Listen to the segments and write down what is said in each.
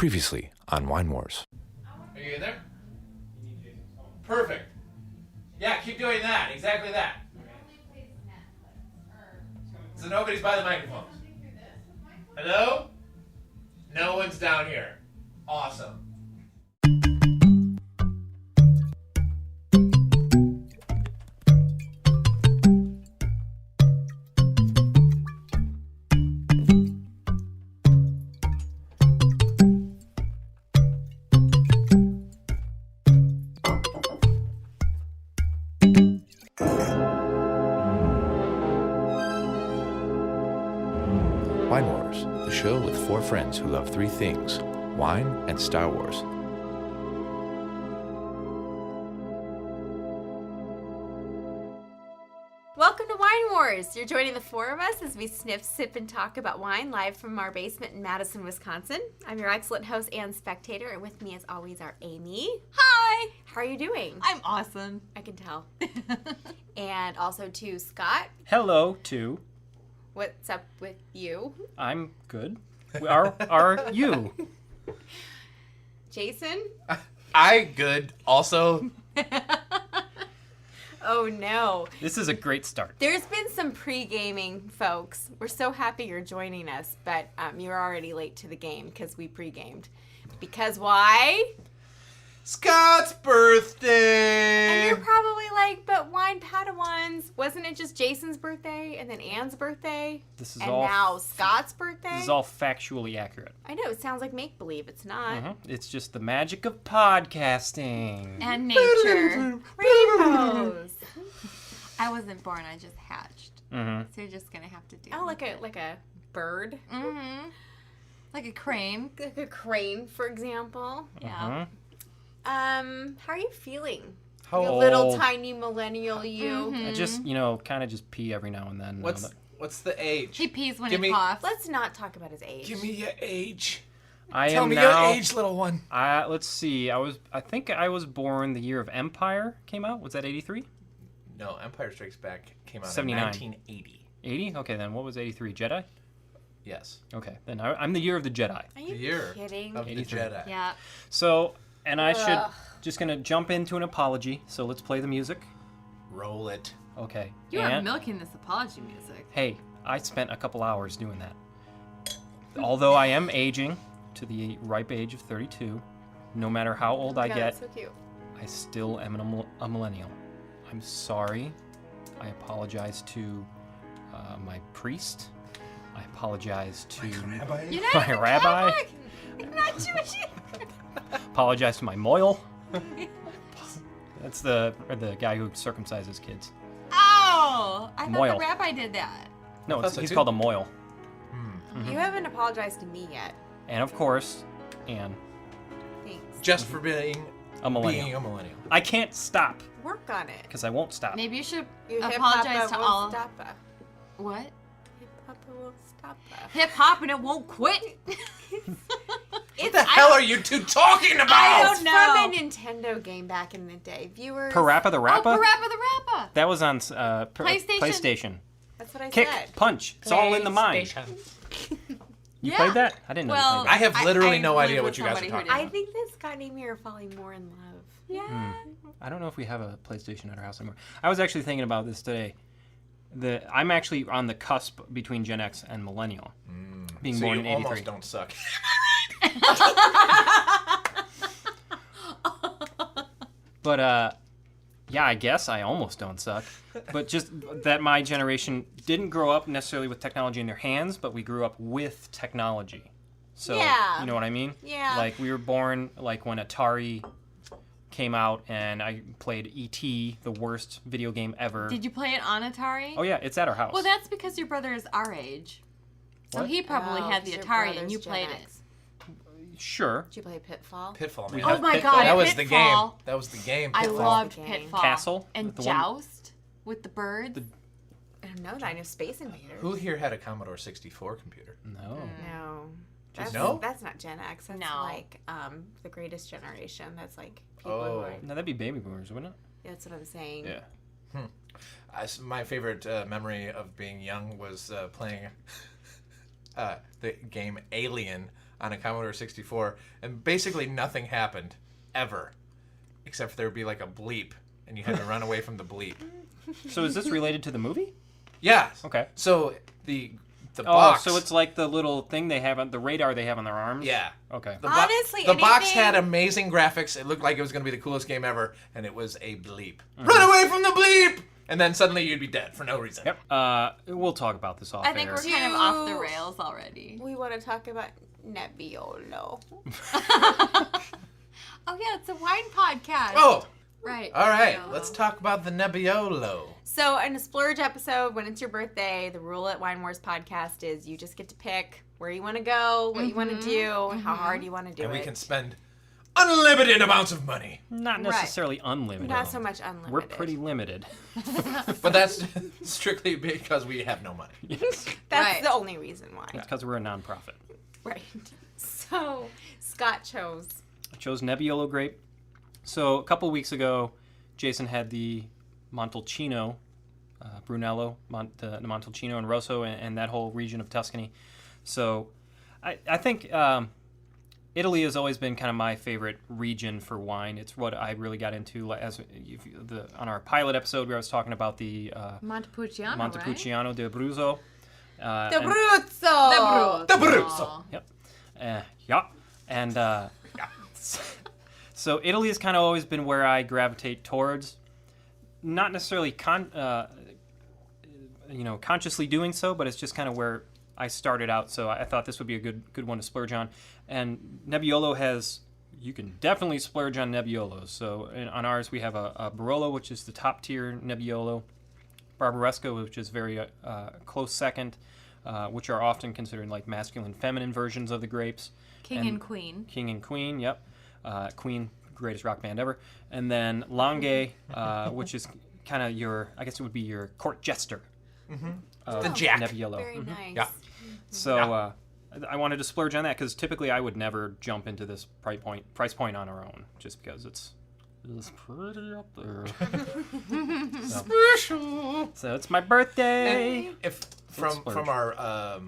Previously on Wine Wars. Are you in there? Perfect. Yeah, keep doing that. Exactly that. So nobody's by the microphones. Hello? No one's down here. Awesome. Wine Wars, the show with four friends who love three things: wine and Star Wars. Welcome to Wine Wars. You're joining the four of us as we sniff, sip, and talk about wine live from our basement in Madison, Wisconsin. I'm your excellent host and spectator, and with me as always are Amy. Hi! How are you doing? I'm awesome. I can tell. And also to Scott. Hello, too. What's up with you? I'm good. Are you? Jason? I good. Also, Oh no. This is a great start. There's been some pre-gaming, folks. We're so happy you're joining us, but you're already late to the game because we pre-gamed. Because why? Scott's birthday. And you're probably like, but wine Padawans, wasn't it just Jason's birthday and then Anne's birthday? This is and all now Scott's birthday? This is all factually accurate. I know, it sounds like make-believe. It's not. It's just the magic of podcasting. And nature. Rainbows. I wasn't born, I just hatched. Mm-hmm. So you're just gonna have to do Oh, like a bird. Mm-hmm. Like a crane. Like a crane, for example. Yeah. How are you feeling? How You old? little tiny millennial you. I just, kind of just pee every now and then. What's the age? He pees when Give he me- coughs. Let's not talk about his age. Give me your age. I Tell am me now. your age, little one. Let's see. I think I was born the year of Empire came out. Was that 83? No, Empire Strikes Back came out 79. in 1980. 80? Okay, then what was 83? Jedi? Yes. Okay, then I'm the year of the Jedi. Are The you year kidding? of the 83. Jedi. Yeah. So, and I should Ugh. just gonna jump into an apology. So let's play the music. Roll it. Okay. You are and- milking this apology music. Hey, I spent a couple hours doing that. Although I am aging to the ripe age of 32, no matter how old I God, get, that's so cute. I still am a millennial. I'm sorry. I apologize to my priest. I apologize to Rabbi? You're not my even rabbi. Catholic. You're not Jewish. Apologize to my moil. That's the guy who circumcises kids. Oh! I thought Moil. the rabbi did that. No, thought so he's too. called a moil. You haven't apologized to me yet. And of course, Anne, Thanks. Just for being a millennial. being a millennial. I can't stop Work on it. because I won't stop. Maybe you should You apologize to hip-hopper all. won't stop her. What? Hip-hopper won't stop her. Hip hop and it won't quit. What the hell are you two talking about? I don't It's know. from a Nintendo game back in the day. Viewers. Parappa the Oh, Rappa? Parappa the Rappa. That was on PlayStation? PlayStation. That's what I Kick, said. punch. It's all in the mind. You played that? I didn't know you Well, played I have literally I no live idea with what you guys are somebody talking who about. I think that Scott and Amy are falling more in love. Yeah. that. I don't know if we have a PlayStation at our house anymore. I was actually thinking about this today. I'm actually on the cusp between Gen X and Millennial. Being So born you in 83. almost don't suck. But, yeah, I guess I almost don't suck. But just that my generation didn't grow up necessarily with technology in their hands, but we grew up with technology. So, Yeah. you know what I mean? Yeah. Like, we were born, like, when Atari came out, and I played E.T., the worst video game ever. Did you play it on Atari? Oh, yeah, it's at our house. Well, that's because your brother is our age. So What? he probably Oh, had the 'cause your Atari and brother's you Gen played it. X. Sure. Did you play Pitfall? Pitfall, We man. have Oh my Pitfall. god, That was the game. Pitfall. That was the game. I Pitfall. loved Game. Pitfall. Castle? And The one- Joust with the birds. I don't know that. I know Space Invaders. Who here had a Commodore 64 computer? No. No. That's, No? That's not Gen X. That's No. like the greatest generation. That's like people Oh. who are. No, that'd be baby boomers, wouldn't That's what I'm saying. it? Yeah. My favorite memory of being young was playing the game Alien on a Commodore 64, and basically nothing happened ever, except for there would be like a bleep, and you had to run away from the bleep. So is this related to the movie? Yeah. Okay. So the box. So it's like the little thing they have on the radar they have on their arms. Yeah. Okay. Honestly, the box anything- had amazing graphics. It looked like it was going to be the coolest game ever, and it was a bleep. Run away from the bleep! And then suddenly you'd be dead for no reason. Yep. We'll talk about this off I think air. we're kind of off the rails already. We want to talk about Nebbiolo. Oh yeah, it's a wine podcast. Oh, Right. all right. Let's talk about the Nebbiolo. So in a splurge episode, when it's your birthday, the rule at Wine Wars Podcast is you just get to pick where you want to go, what you want to do, and how hard you want to do And it. we can spend unlimited amounts of money. Not necessarily unlimited. Not so much unlimited. We're pretty limited. But that's strictly because we have no money. Yes. That's Right. the only reason why. It's because we're a nonprofit. Right. So Scott chose. I chose Nebbiolo grape. So a couple weeks ago, Jason had the Montalcino, Brunello, the Montalcino and Rosso, and that whole region of Tuscany. So I think Italy has always been kind of my favorite region for wine. It's what I really got into on our pilot episode where I was talking about the Montepulciano, Montepulciano di Abruzzo. D'Abruzzo! D'Abruzzo. Yep. Yeah. And so Italy has kind of always been where I gravitate towards. Not necessarily consciously doing so, but it's just kind of where I started out. So I thought this would be a good one to splurge on. And Nebbiolo you can definitely splurge on Nebbiolos. So on ours we have a Barolo, which is the top tier Nebbiolo, Barbaresco, which is very close second, which are often considered like masculine, feminine versions of the grapes. King and Queen. King and Queen, yep. Queen, greatest rock band ever. And then Langhe, which is kind of I guess it would be your court jester. The Jack. Nebbiolo. Very nice. Yeah. So I wanted to splurge on that because typically I would never jump into this price point on our own, just because it's pretty up there. Special. So it's my birthday. And if from our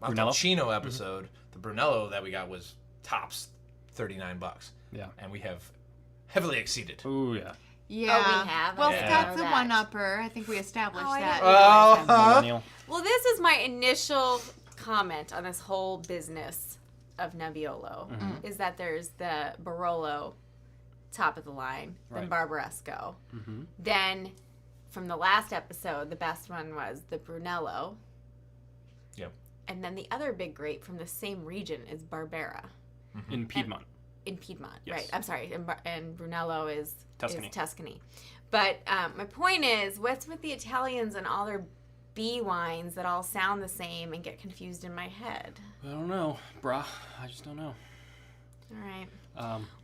Montalcino episode, the Brunello that we got was tops $39. Yeah. And we have heavily exceeded. Ooh, yeah. Yeah. Oh, we have? Well, I didn't Scott's know a that. one-upper. I think we established Oh, I that. didn't realize that. Millennial. Well, this is my initial comment on this whole business of Nebbiolo, is that there's the Barolo, top of the line, then Right. Barbaresco. Then, from the last episode, the best one was the Brunello. Yep. And then the other big grape from the same region is Barbera In Piedmont. in Piedmont. Yes. Right. I'm sorry. And Brunello is Tuscany. Tuscany. But my point is, what's with the Italians and all their B wines that all sound the same and get confused in my head? I don't know, brah. I just don't know. All right.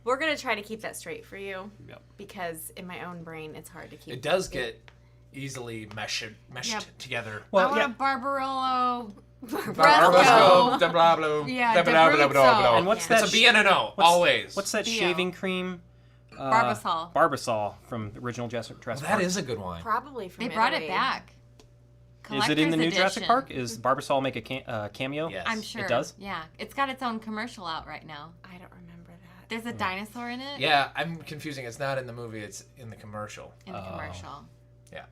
We're going to try to keep that straight for you. Yep. Because in my own brain, it's hard to keep. It does get easily meshed Yep. together. I want a Barbarolo. Barbaresco, de blah blah. Yeah, de blah blah blah blah. And what's It's that? a B and an O, always. What's that Bio. shaving cream? Barbasol. Barbasol from the original Jurassic Park. That is a good wine. Probably from They brought Italy. it back. Is it in the new Collector's Jurassic edition. Park? Is Barbasol make a cameo? Yes. I'm sure. It does? Yeah. It's got its own commercial out right now. I don't remember that. There's a dinosaur in it. Yeah, I'm confusing. It's not in the movie. It's in the commercial. In the commercial. Yeah.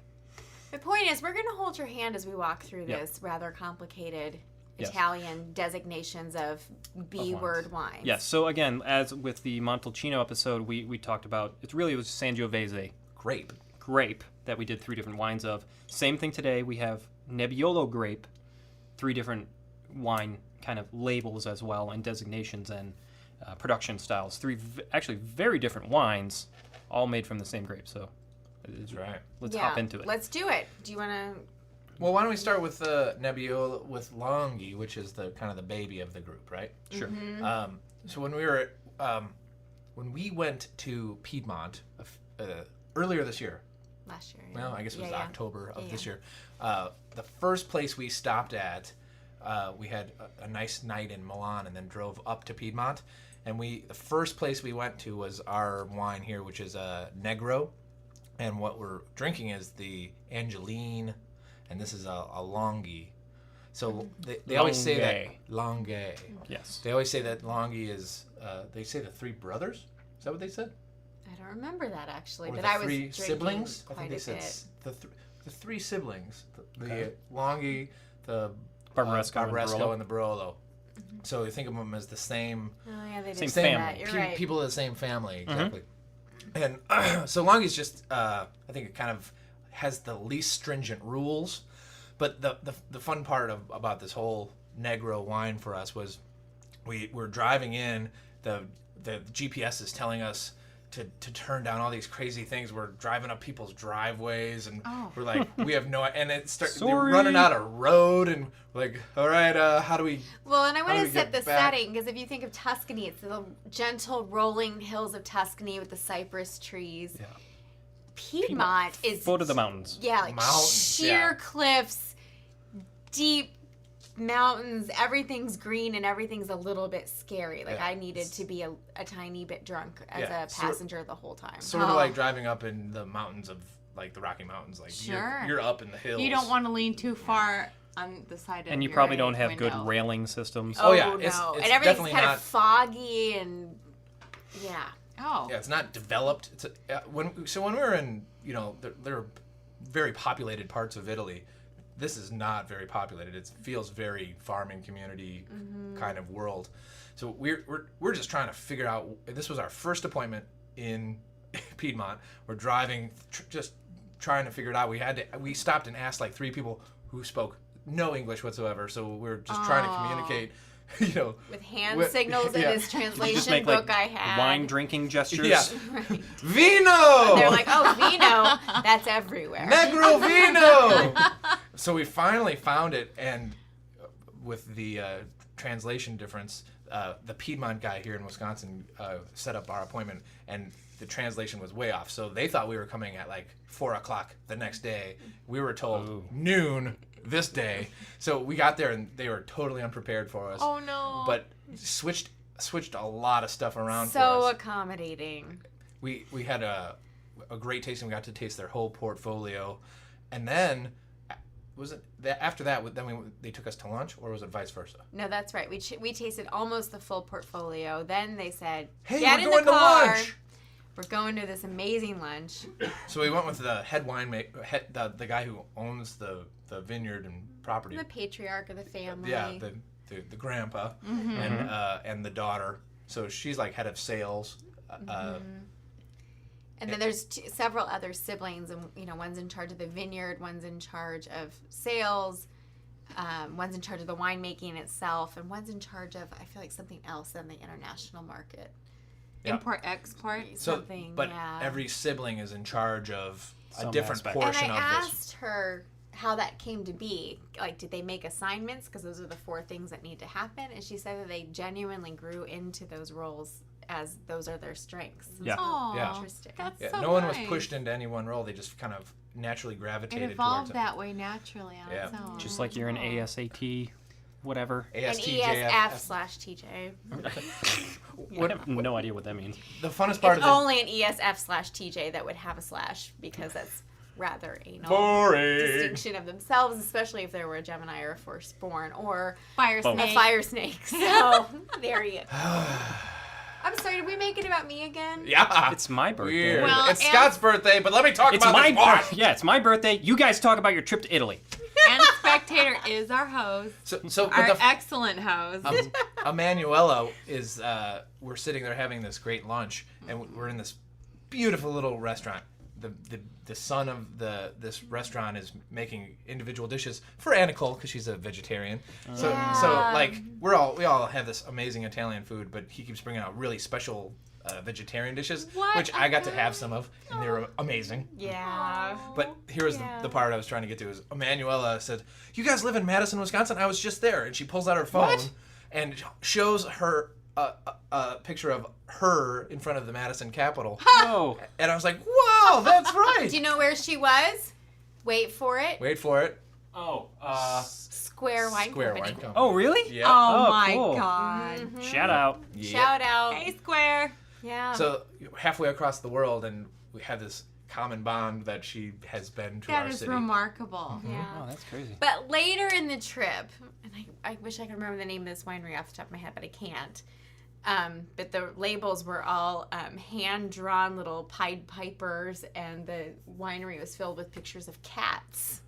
The point is, we're going to hold your hand as we walk through Yep. this rather complicated Yes. Italian designations of B-word wines. Yes. So again, as with the Montalcino episode, we talked about it was Sangiovese Grape. grape that we did 3 different wines of. Same thing today. We have Nebbiolo grape, 3 different wine kind of labels as well and designations and production styles. 3 actually very different wines, all made from the same grape. So That's right. let's Yeah, hop into it. Let's do it. Do you want to... Well, why don't we start with Nebbiolo with Langhe, which is the kind of the baby of the group, right? Sure. So when we went to Piedmont earlier this year, Last year. well, I guess it was October of Yeah, this year, the first place we stopped at, we had a nice night in Milan and then drove up to Piedmont. And the first place we went to was our wine here, which is Negro. And what we're drinking is the Angelin, and this is a Langhe. So they always say Langhe. that Langhe. Yes. They always say that Langhe is. They say the three brothers. Is that what they said? I don't remember that actually, Or but the I was three drinking siblings. I quite think they a said bit. the three siblings. The Langhe, the Barbaresco, Barbaresco, and the Barolo. So you think of them as the same. Oh yeah, they Same did say family. that. You're right. People of the same family, exactly. And so Langhe's just, I think it kind of has the least stringent rules. But the fun part about this whole Negro wine for us was we're driving in, the GPS is telling us to turn down all these crazy things. We're driving up people's driveways, and we're like, we have no, and they're running out of road, and we're like, all right, how do we? Well, and I want do to we set get the back? setting because if you think of Tuscany, it's the gentle rolling hills of Tuscany with the cypress trees. Yeah. Piedmont is Foot of the mountains. like Mountains, sheer yeah. cliffs, deep mountains. Everything's green and everything's a little bit scary. Like Yeah. I needed to be a tiny bit drunk as Yeah, a passenger the whole time. Sort of like driving up in the mountains of like the Rocky Mountains. Like Sure. you're up in the hills. You don't want to lean too far on the side of And you your probably don't have window. good railing systems. Oh, yeah, no, it's and everything's definitely kind not- of foggy and yeah. Oh. Yeah, it's not developed. It's when we were in, there are very populated parts of Italy. This is not very populated. It feels very farming community kind of world. So we're just trying to figure out. This was our first appointment in Piedmont. We're driving, just trying to figure it out. We stopped and asked like 3 people who spoke no English whatsoever. So we're just trying to communicate. With hand signals in yeah. his Just translation make book like I had. wine drinking gestures. Yeah. Right. Vino! They're like, oh, vino, that's everywhere. Negro Vino! So we finally found it, and with the translation difference, the Piedmont guy here in Wisconsin set up our appointment, and the translation was way off. So they thought we were coming at like 4 o'clock the next day. We were told noon this day. So we got there, and they were totally unprepared for us. Oh no. But switched a lot of stuff around for So us. accommodating. We had a great tasting. We got to taste their whole portfolio, and then was it after that? Then they took us to lunch, or was it vice versa? No, that's right. We tasted almost the full portfolio. Then they said, Hey, "Get we're in going the to car. lunch." We're going to this amazing lunch." So we went with the head winemaker, the guy who owns the vineyard and property. The patriarch of the family. Yeah, the grandpa and the daughter. So she's like head of sales. And then there's several other siblings, and one's in charge of the vineyard, one's in charge of sales, one's in charge of the winemaking itself, and one's in charge of, I feel like, something else in the international market. Yeah. Import export. So, Something, but yeah. every sibling is in charge of a Some different aspect. portion And I of this. asked her how that came to be. Like, did they make assignments? Because those are the 4 things that need to happen. And she said that they genuinely grew into those roles as those are their strengths. Yeah. Aw, Yeah. Interesting. That's Yeah, so no one was nice. pushed into any one role. They just kind of naturally It gravitated towards evolved it. that way naturally on its own. Just like you're an ASAT, whatever. An ASTJF. ESF/TJ. I have no idea what that means. The funnest part It's of the only an ESF/TJ that would have a slash because that's rather anal boring. distinction of themselves, especially if they were a Gemini or a firstborn or Fire Both. a snake. fire snake. So there you go. I'm sorry, did we make it about me again? Yeah. It's my birthday. Weird. Well, it's and- Scott's birthday, but let me talk It's about my this wine. yeah, it's my birthday. You guys talk about your trip to Italy. And Spectator is our host. So Our but excellent host. Emanuela is we're sitting there having this great lunch, and we're in this beautiful little restaurant. The son of this restaurant is making individual dishes for Nicole because she's a vegetarian. So like we all have this amazing Italian food, but he keeps bringing out really special vegetarian dishes, What which I got to have some of, and they were amazing. Yeah. But here's the part I was trying to get to is Emanuela said, "You guys live in Madison, Wisconsin? I was just there." And she pulls out her phone and shows her a picture of her in front of the Madison Capitol. Oh, And I was like, "Wow, that's right." Do you know where she was? Wait for it. Wait for it. Square Wine Square Company. Wine Company. oh, really? Yeah. Oh, Oh, my cool. God. Shout out. Yeah. Shout out. Hey, Square. Yeah. So halfway across the world, and we had this common bond that she has been to That our is city. remarkable. Yeah. Oh, that's crazy. But later in the trip, and I wish I could remember the name of this winery off the top of my head, but I can't. But the labels were all hand-drawn little Pied Pipers, and the winery was filled with pictures of cats.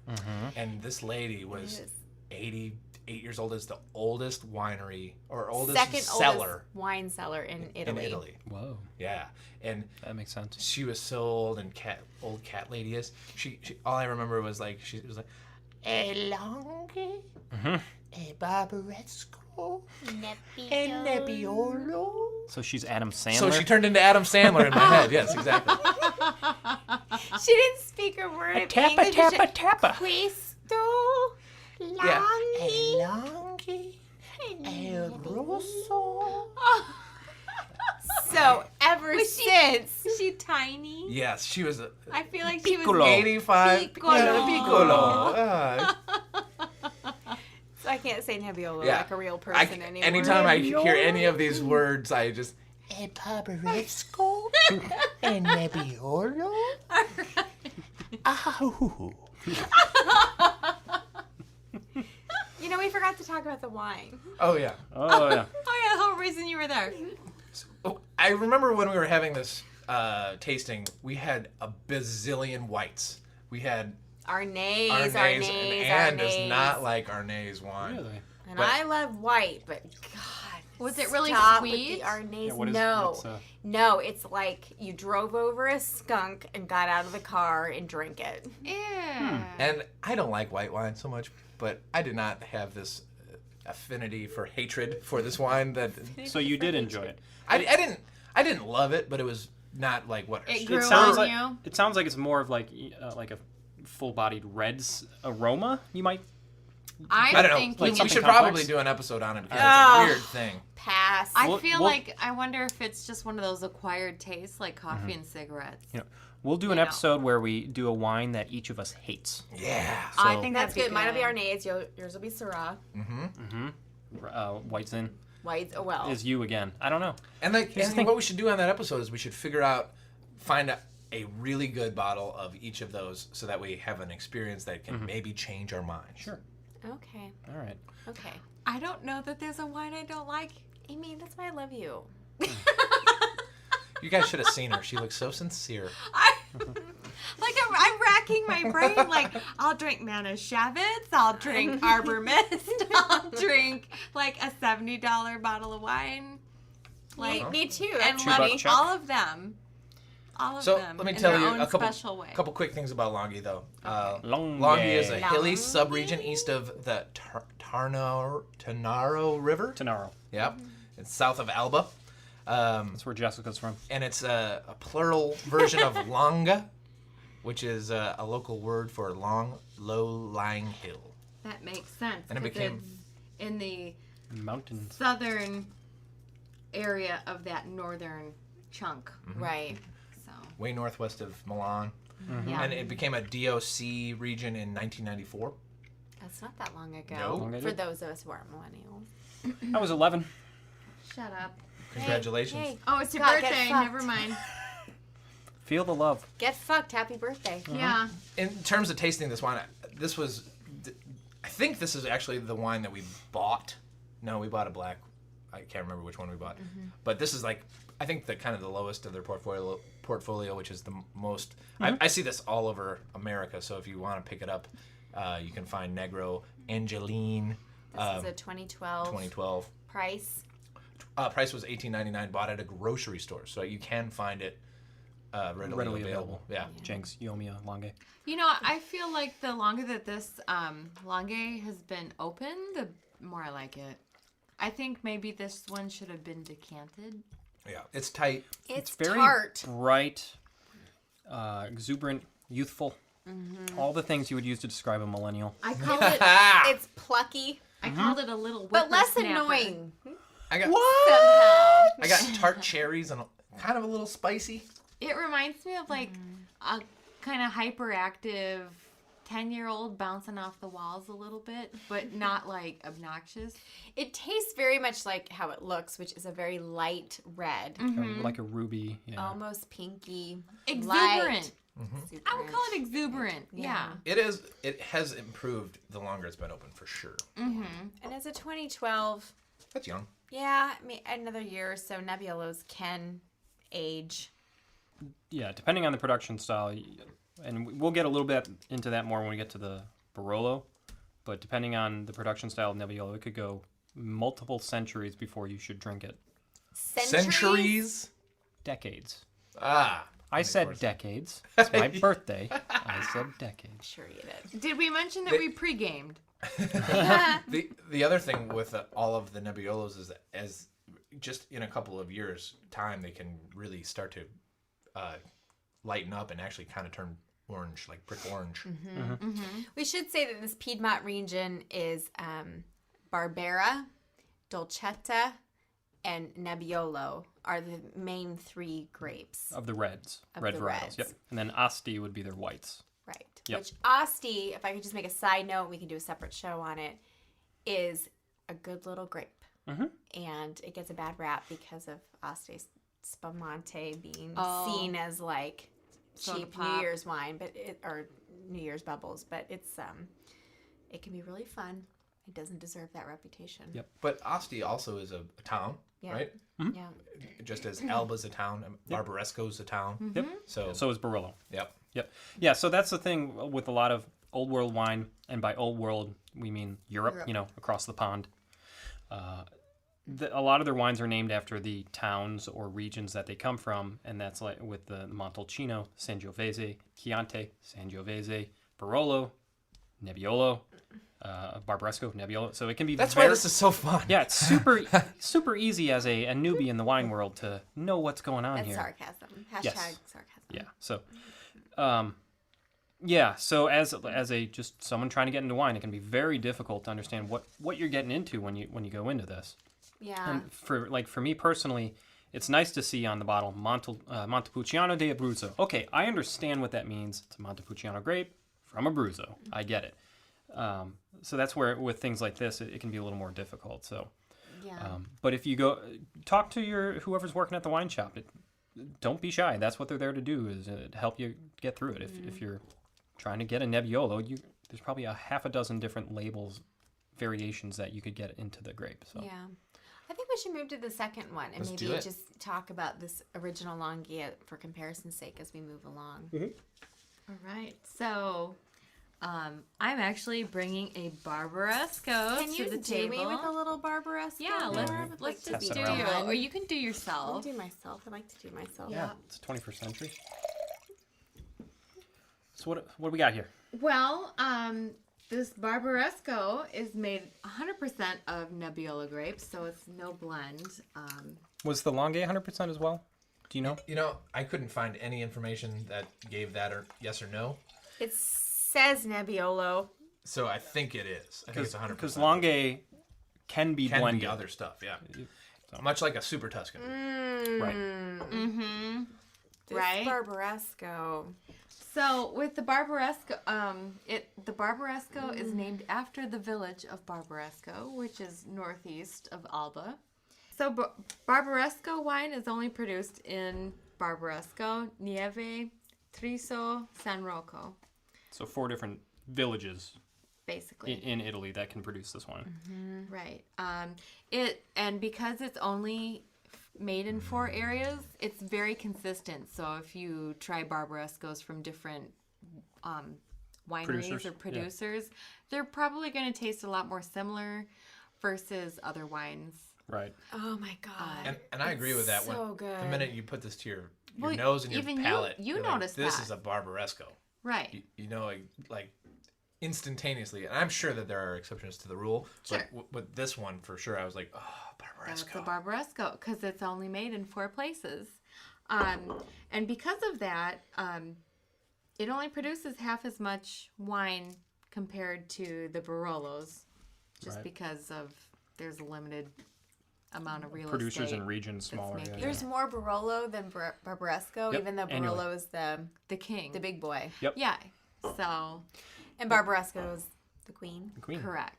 And this lady was Yes. 88 years old. Is the oldest winery or oldest Second cellar oldest wine cellar in Italy. in Italy. Whoa, Yeah, and that makes sense. she was so old, and old cat lady is. She all I remember was like she was like, a Langhe, a Barbaresco, and Nebbiolo. So she's Adam Sandler. So she turned into Adam Sandler in my head. Yes, exactly. She didn't speak a word of tappa, English. tappa, tappa. Questo Yeah. Langhe. A Langhe, a Rosso. So ever since, Was she tiny? Yes, she was I feel like she was Piccolo. 85. Piccolo. Yeah, Piccolo. so I can't say Nebbiolo Yeah. like a real person anymore. Anytime I hear any of these words, I just. A Barbaresco, a Nebbiolo. Ow. You know, we forgot to talk about the wine. Oh yeah. Oh yeah. Oh yeah, the whole reason you were there. Oh, I remember when we were having this tasting, we had a bazillion whites. We had Arnaise, Arnaise, and Anne does Arnaise. not like Arnaise wine. Really? And but- I love white, but God. Was it really stop with sweet? the Arnaise. Yeah, what is- no. what's, No, it's like you drove over a skunk and got out of the car and drank it. Yeah. And I don't like white wine so much, but I did not have this affinity for hatred for this wine that So you did enjoy it. I didn't love it, but it was not like what It grew It sounds on like you. it sounds like it's more of like a full-bodied reds aroma. You might. I don't know. think Like, you we something should complex? probably do an episode on it because Ah. it's a weird thing. Pass. I We'll- feel we'll- like I wonder if it's just one of those acquired tastes like coffee and cigarettes. You know, we'll do an You know. episode where we do a wine that each of us hates. Yeah. I So- think that's good. Mine will be Arnaise. Yours will be Syrah. White's in White's, oh well. is you again. I don't know. And like, Here's the and thing. what we should do on that episode is we should find a really good bottle of each of those, so that we have an experience that can maybe change our minds. Sure. Okay. All right. Okay. I don't know that there's a wine I don't like. Amy, that's why I love you. You guys should have seen her. She looks so sincere. I'm racking my brain. Like, I'll drink Manischewitz, I'll drink Arbor Mist, I'll drink like a $70 bottle of wine. Like, Me too. and That's $2 love funny. check. all of them. All of So them. let me in tell their you own a special way. couple quick things about Langhe, though. Langhe. Langhe is a hilly Langhe. sub-region east of the Tanaro River. Tanaro. Yep. It's south of Alba. That's where Jessica's from. And it's a plural version of Langhe, which is a local word for long, low-lying hill. That makes sense. And it 'cause became- it's in the Mountains. southern area of that northern chunk. Right. So, Way northwest of Milan. yeah. And it became a DOC region in 1994. That's not that long ago. No. For those of us who aren't millennials. I was 11. Shut up. Congratulations. Hey, Oh, it's your Scott, get birthday. fucked. Never mind. Feel the love. get fucked. Happy birthday. Yeah. In terms of tasting this wine, I think this is actually the wine that we bought. No, we bought a black. I can't remember which one we bought. But this is like, I think the kind of the lowest of their portfolio, which is the most. I see this all over America. So if you want to pick it up, you can find Negro, Angelin. This is a 2012 2012. price. Price was $18.99. Bought at a grocery store, so you can find it readily available. Yeah. Jenks, you owe me a Langhe. You know, I feel like the longer that this Langhe has been open, the more I like it. I think maybe this one should have been decanted. Yeah. It's tight. It's Very tart. bright, exuberant, youthful. All the things you would use to describe a millennial. I called it. It's plucky, I called it a little. but less whippersnapper. annoying. I got Somehow. I got tart cherries and kind of a little spicy. It reminds me of like a kind of hyperactive 10-year-old bouncing off the walls a little bit, but not like obnoxious. It tastes very much like how it looks, which is a very light red, Like a ruby. Yeah. almost pinky, Exuberant. light. I would call it exuberant. Yeah. It is. It has improved the longer it's been open for sure. And as a 2012, That's young. yeah, I mean, another year or so, Nebbiolos can age. Yeah, depending on the production style, and we'll get a little bit into that more when we get to the Barolo, but depending on the production style of Nebbiolo, it could go multiple centuries before you should drink it. Centuries? Decades. Ah. I said decades. It's my birthday. I said decades. Sure you did. Did we mention that we pre-gamed? The other thing with all of the Nebbiolos is that as just in a couple of years' time, they can really start to lighten up and actually kind of turn orange, like brick orange. We should say that this Piedmont region is Barbera, Dolcetta, and Nebbiolo are the main 3 grapes. Of the reds. Of Red the varietals. reds. Yep. And then Asti would be their whites. Right. Yep. Which Asti, if I could just make a side note, we can do a separate show on it, is a good little grape. And it gets a bad rap because of Asti Spumante being seen as like Soda cheap pop. New Year's wine, or New Year's bubbles, but it's it can be really fun. It doesn't deserve that reputation. Yep. But Asti also is a town, Yeah. right? Yeah. Just as Alba's a town, and Barbaresco's a town. Yep. So So is Barolo. yep. Yep. Yeah, so that's the thing with a lot of old world wine, and by old world, we mean Europe, across the pond. A lot of their wines are named after the towns or regions that they come from, and that's like with the Montalcino, Sangiovese, Chianti, Sangiovese, Barolo, Nebbiolo, Barbaresco, Nebbiolo. So it can be That's why this is so fun. Yeah, it's super easy as a newbie in the wine world to know what's going on That's here. sarcasm. Hashtag Yes. sarcasm. Yeah. So, so as a just someone trying to get into wine, it can be very difficult to understand what you're getting into when you go into this. Yeah. And for me personally, it's nice to see on the bottle Montepulciano di Abruzzo. Okay, I understand what that means. It's a Montepulciano grape from Abruzzo. I get it. So that's where with things like this, it can be a little more difficult. So, Yeah. but if you go talk to whoever's working at the wine shop, don't be shy. That's what they're there to do, is to help you get through it. If you're trying to get a Nebbiolo, there's probably a half a dozen different labels, variations that you could get into the grape. So. Yeah. I think we should move to the second one and Let's maybe do it. just talk about this original Langhe for comparison's sake as we move along. All right. So, I'm actually bringing a Barbaresco Can to you the do table. me with a little Barbaresco? Yeah, Barb? let's to Pass just it do around. you, fun. or you can do I'll yourself. do myself. I like to do myself. Yeah, it's 21st century. So what do we got here? Well, this Barbaresco is made 100% of Nebbiolo grapes, so it's no blend. Was the Langhe 100% as well? Do you know? You know, I couldn't find any information that gave that or yes or no. It says Nebbiolo. So I think it is. I think it's 100%. Because Langhe can be can blended. be other stuff, yeah. Much like a Super Tuscan. Right. This Right? Barbaresco. So with the Barbaresco, the Barbaresco is named after the village of Barbaresco, which is northeast of Alba. So Barbaresco wine is only produced in Barbaresco, Nieve, Triso, San Rocco, So 4 different villages basically. in Italy that can produce this wine. Right. And because it's only made in 4 areas, it's very consistent. So if you try Barbarescos from different wineries Producers, or producers, they're probably going to taste a lot more similar versus other wines. Right. Oh my god. And I agree with that. so The good. minute you put this to your Well, nose and your even you- palate, you you're like, notice this that. is a Barbaresco. Right. You know, like instantaneously. And I'm sure that there are exceptions to the rule. Sure. But with this one, for sure, I was like, oh, That's Barbaresco. a Barbaresco because it's only made in 4 places. And because of that, it only produces half as much wine compared to the Barolos, just Right. because of there's a limited amount of real Producers estate. and regions smaller. making Yeah, it. There's more Barolo than Barbaresco, Yep, even though annually. Barolo is the king. the big boy. Yep. Yeah. So And Barbaresco is The queen. The queen. Correct.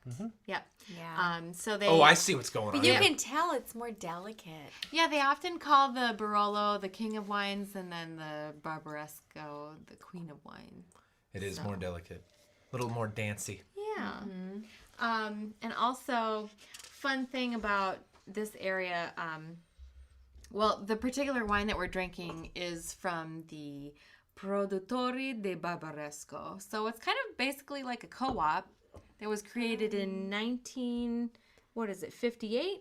Yep. Yeah. So they. Oh, I see what's going on. But you can tell it's more delicate. Yeah, they often call the Barolo the king of wines, and then the Barbaresco the queen of wines. It is more delicate, a little more dancey. Yeah. And also, fun thing about this area, well, the particular wine that we're drinking is from the Produttori de Barbaresco. So it's kind of basically like a co-op that was created in 58?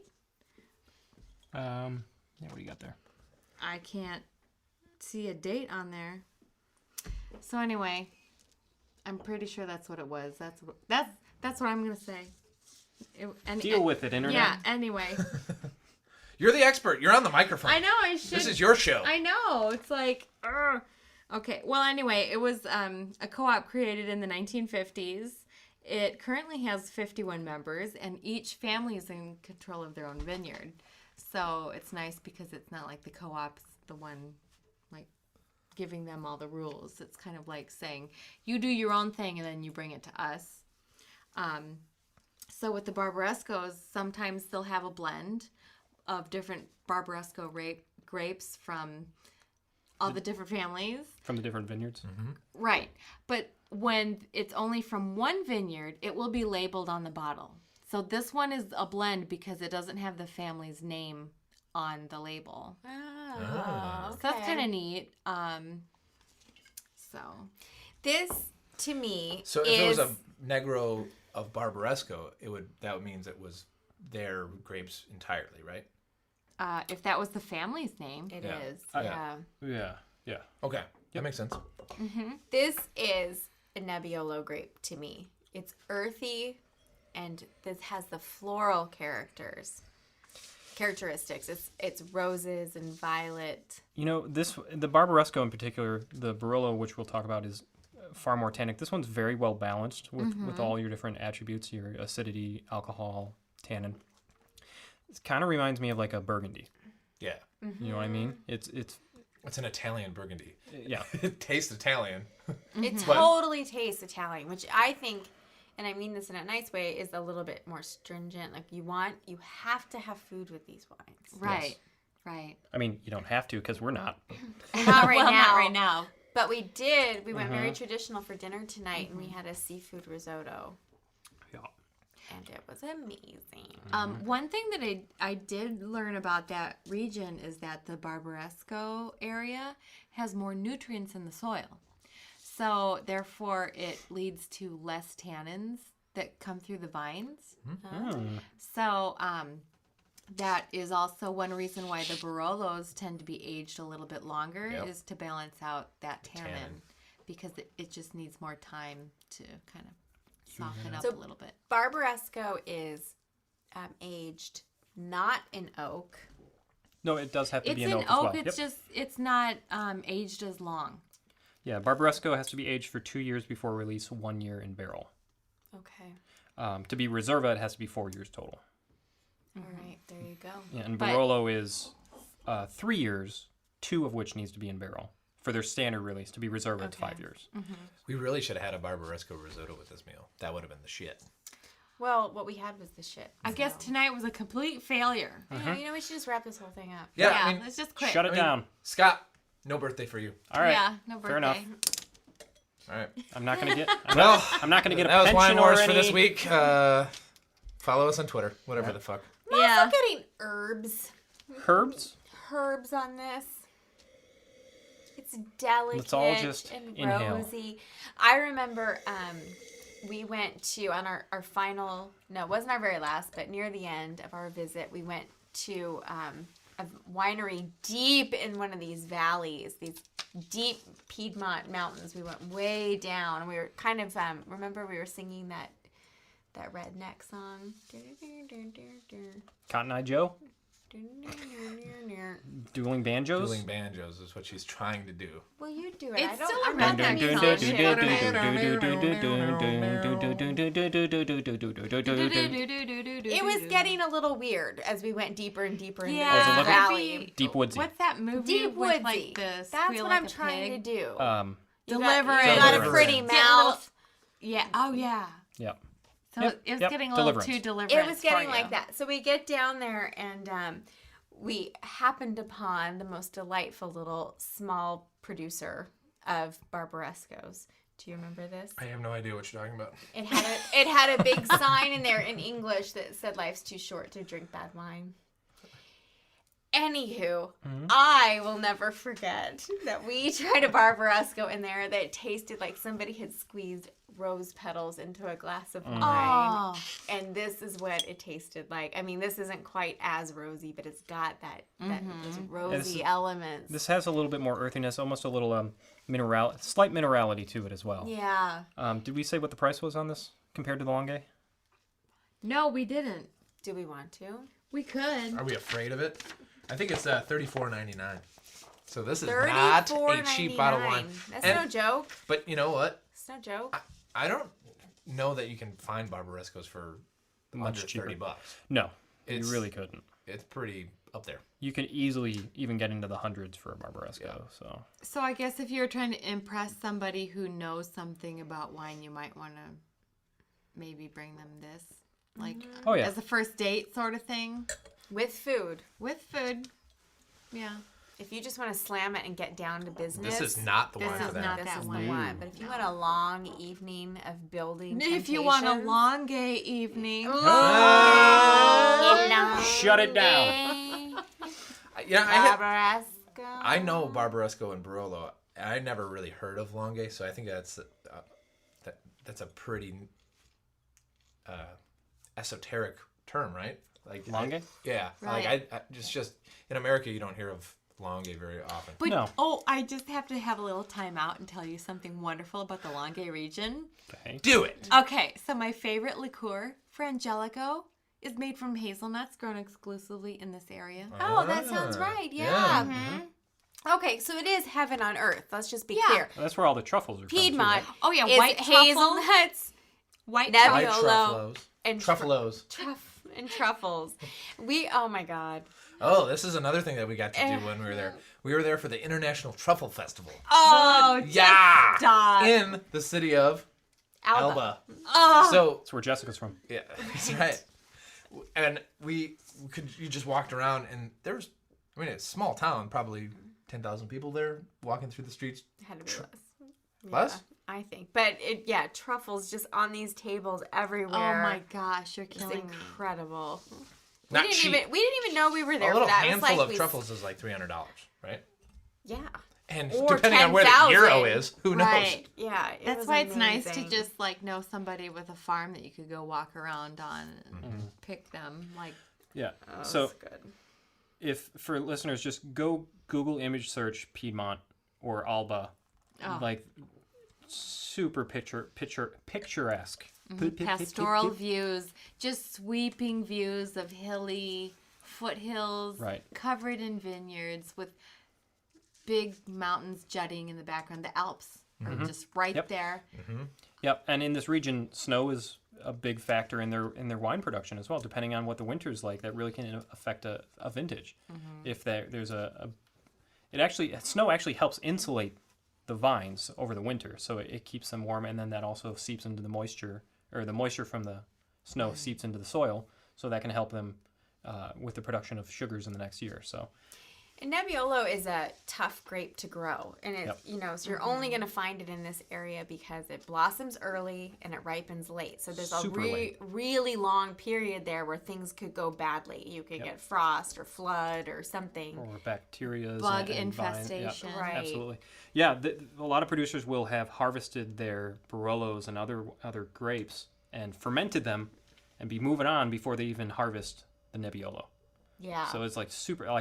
Yeah, what do you got there? I can't see a date on there. So anyway, I'm pretty sure that's what it was. That's what I'm gonna say. Deal with it, internet. Yeah. Anyway, You're the expert. You're on the microphone. I know I should. This is your show. I know. It's like, okay. Well, anyway, it was a co-op created in the 1950s. It currently has 51 members, and each family is in control of their own vineyard. So it's nice because it's not like the co-op's the one like giving them all the rules. It's kind of like saying, you do your own thing and then you bring it to us. So with the Barbarescos, sometimes they'll have a blend of different Barbaresco grapes from all the different families. From the different vineyards. Right. But when it's only from one vineyard, it will be labeled on the bottle. So this one is a blend because it doesn't have the family's name on the label. Oh, So that's kind of neat. So This, to me, So if is... it was a Negro of Barbaresco, that means it was their grapes entirely, right? if that was the family's name. It Yeah. is. Yeah. Yeah. Okay, that makes sense. This is a Nebbiolo grape to me. It's earthy, and this has the floral characteristics. It's roses and violet. You know, the Barbaresco in particular, the Barolo, which we'll talk about, is far more tannic. This one's very well balanced with all your different attributes, your acidity, alcohol, tannin. It kind of reminds me of like a Burgundy. Yeah, You know what I mean? It's it's an Italian Burgundy. yeah. It tastes Italian. It totally tastes Italian, which I think, and I mean this in a nice way, is a little bit more stringent. Like you have to have food with these wines. Right. Yes. Right. I mean, you don't have to because we're not. Not right Well, now. not right now. But we did. We went very traditional for dinner tonight, and we had a seafood risotto, Yeah. and it was amazing. One thing that I did learn about that region is that the Barbaresco area has more nutrients in the soil. So, therefore, it leads to less tannins that come through the vines. So, that is also one reason why the Barolos tend to be aged a little bit longer, is to balance out that tannin. Because it just needs more time to kind of soften up a little bit. Barbaresco is aged not in oak. No, it does have to It's be in an oak, oak as well. it's just, it's not aged as long. Yeah, Barbaresco has to be aged for 2 years before release, 1 year in barrel. Okay. To be Reserva, it has to be 4 years total. All right, there you go. Yeah, and But- Barolo is 3 years, 2 of which needs to be in barrel. For their standard release, to be Reserva, it's 5 years. We really should have had a Barbaresco risotto with this meal. That would have been the shit. Well, what we had was the shit. I guess tonight was a complete failure. Yeah, you know, we should just wrap this whole thing up. Yeah, I mean, let's just quit. Shut it down. Scott, no birthday for you. All right. Yeah, no birthday. Fair enough. All right. I'm not gonna get. Well, I'm not gonna get a that was pension Wine Wars or for this any- week. Follow us on Twitter. Whatever the fuck. I'm Yeah. also getting herbs on this. It's delicate Let's all just and inhale. rosy. I remember we went to, on our final, no, it wasn't our very last, but near the end of our visit, we went to a winery deep in one of these valleys, these deep Piedmont mountains. We went way down, and we were kind of, remember we were singing that redneck song? Cotton Eye Joe, dueling banjos. Dueling banjos is what she's trying to do. Well, you do it. It's I still a I'm not redneck that musician. It was getting a little weird as we went deeper and deeper into Yeah, the it valley. Deep woodsy. What's that movie Deep with woodsy. like the That's squeal what like I'm a trying pig? to do. Deliverance. You got a pretty Deliverance. mouth. Yeah. Oh yeah. Yeah. So Yep, it was yep, getting a little deliverance. too deliverance. It was getting for like you. that. So we get down there and we happened upon the most delightful little small producer of Barbarescos. Do you remember this? I have no idea what you're talking about. It had a big sign in there in English that said life's too short to drink bad wine. Anywho, I will never forget that we tried a Barbaresco in there that tasted like somebody had squeezed rose petals into a glass of wine. Oh. And this is what it tasted like. I mean, this isn't quite as rosy, but it's got those rosy elements. This has a little bit more earthiness, almost a little slight minerality to it as well. Yeah. Did we say what the price was on this compared to the Langhe? No, we didn't. Do we want to? We could. Are we afraid of it? I think it's $34.99. So this is not a cheap bottle of wine. That's And- no joke. But you know what? It's no joke. I don't know that you can find Barbarescos for Much under cheaper. $30. No, It's- you really couldn't. It's pretty up there. You can easily even get into the hundreds for a Barbaresco. Yeah. So I guess if you're trying to impress somebody who knows something about wine, you might want to maybe bring them this. Like Oh, yeah. as a first date sort of thing. With food. With food. Yeah. If you just want to slam it and get down to business. This is not the This wine is for that. not This that is one. the one. But if you want a long evening of building If you want a temptations- long gay evening. Shut it down. Barbaresco. I know Barbaresco and Barolo. I never really heard of Langhe, so I think that's a pretty esoteric term, right? Like Langhe? Yeah. Right. Like I just in America you don't hear of Langhe very often. But, No. I just have to have a little time out and tell you something wonderful about the Langhe region. Okay. Do it. Okay, so my favorite liqueur, Frangelico, is made from hazelnuts grown exclusively in this area. Oh, that sounds right. Yeah. Okay, so it is heaven on earth. Let's just be clear. Well, that's where all the truffles are Piedmont. from, Oh, yeah, is white truffle. hazelnuts, White Nebbiolo, Truffles. and Truffalos. and truffles. Oh my God. Oh, this is another thing that we got to do when we were there. We were there for the International Truffle Festival. Oh, Yeah. stop. In the city of Alba. Oh. So That's where Jessica's from. yeah, that's right. And you just walked around and it's a small town, probably 10,000 people there walking through the streets. Had to be less. Less? Yeah, I think. But truffles just on these tables Oh everywhere. my gosh, you're It's killing me. incredible. Not we didn't cheap. even know we were there A little for that. It was handful like of truffles is like $300, right? Yeah. And Or depending on where the 10,000. euro is, who knows? Right. Yeah. That's was why it's nice to amazing. just know somebody with a farm that you could go walk around on and pick them. Like, Yeah. Oh, So that's good. if for listeners, just go Google image search Piedmont or Alba, Oh. like super picturesque. pastoral views, just sweeping views of hilly foothills, Right. covered in vineyards with big mountains jutting in the background. The Alps are just right Yep. there. Yep. And in this region, snow is a big factor in their wine production as well. Depending on what the winter's like, that really can affect a vintage. If there's snow actually helps insulate the vines over the winter, so it keeps them warm, and then that also seeps into the moisture, or the moisture from the snow seeps into the soil, so that can help them with the production of sugars in the next year. So And Nebbiolo is a tough grape to grow, and it's Yep. so you're only going to find it in this area because it blossoms early and it ripens late. So there's Super a late. really long period there where things could go badly. You could get frost or flood or something. or bacteria, Bug and vine- infestation. Yeah, Right. absolutely. Yeah, a lot of producers will have harvested their Barolos and other grapes and fermented them, and be moving on before they even harvest the Nebbiolo. Yeah. So it's like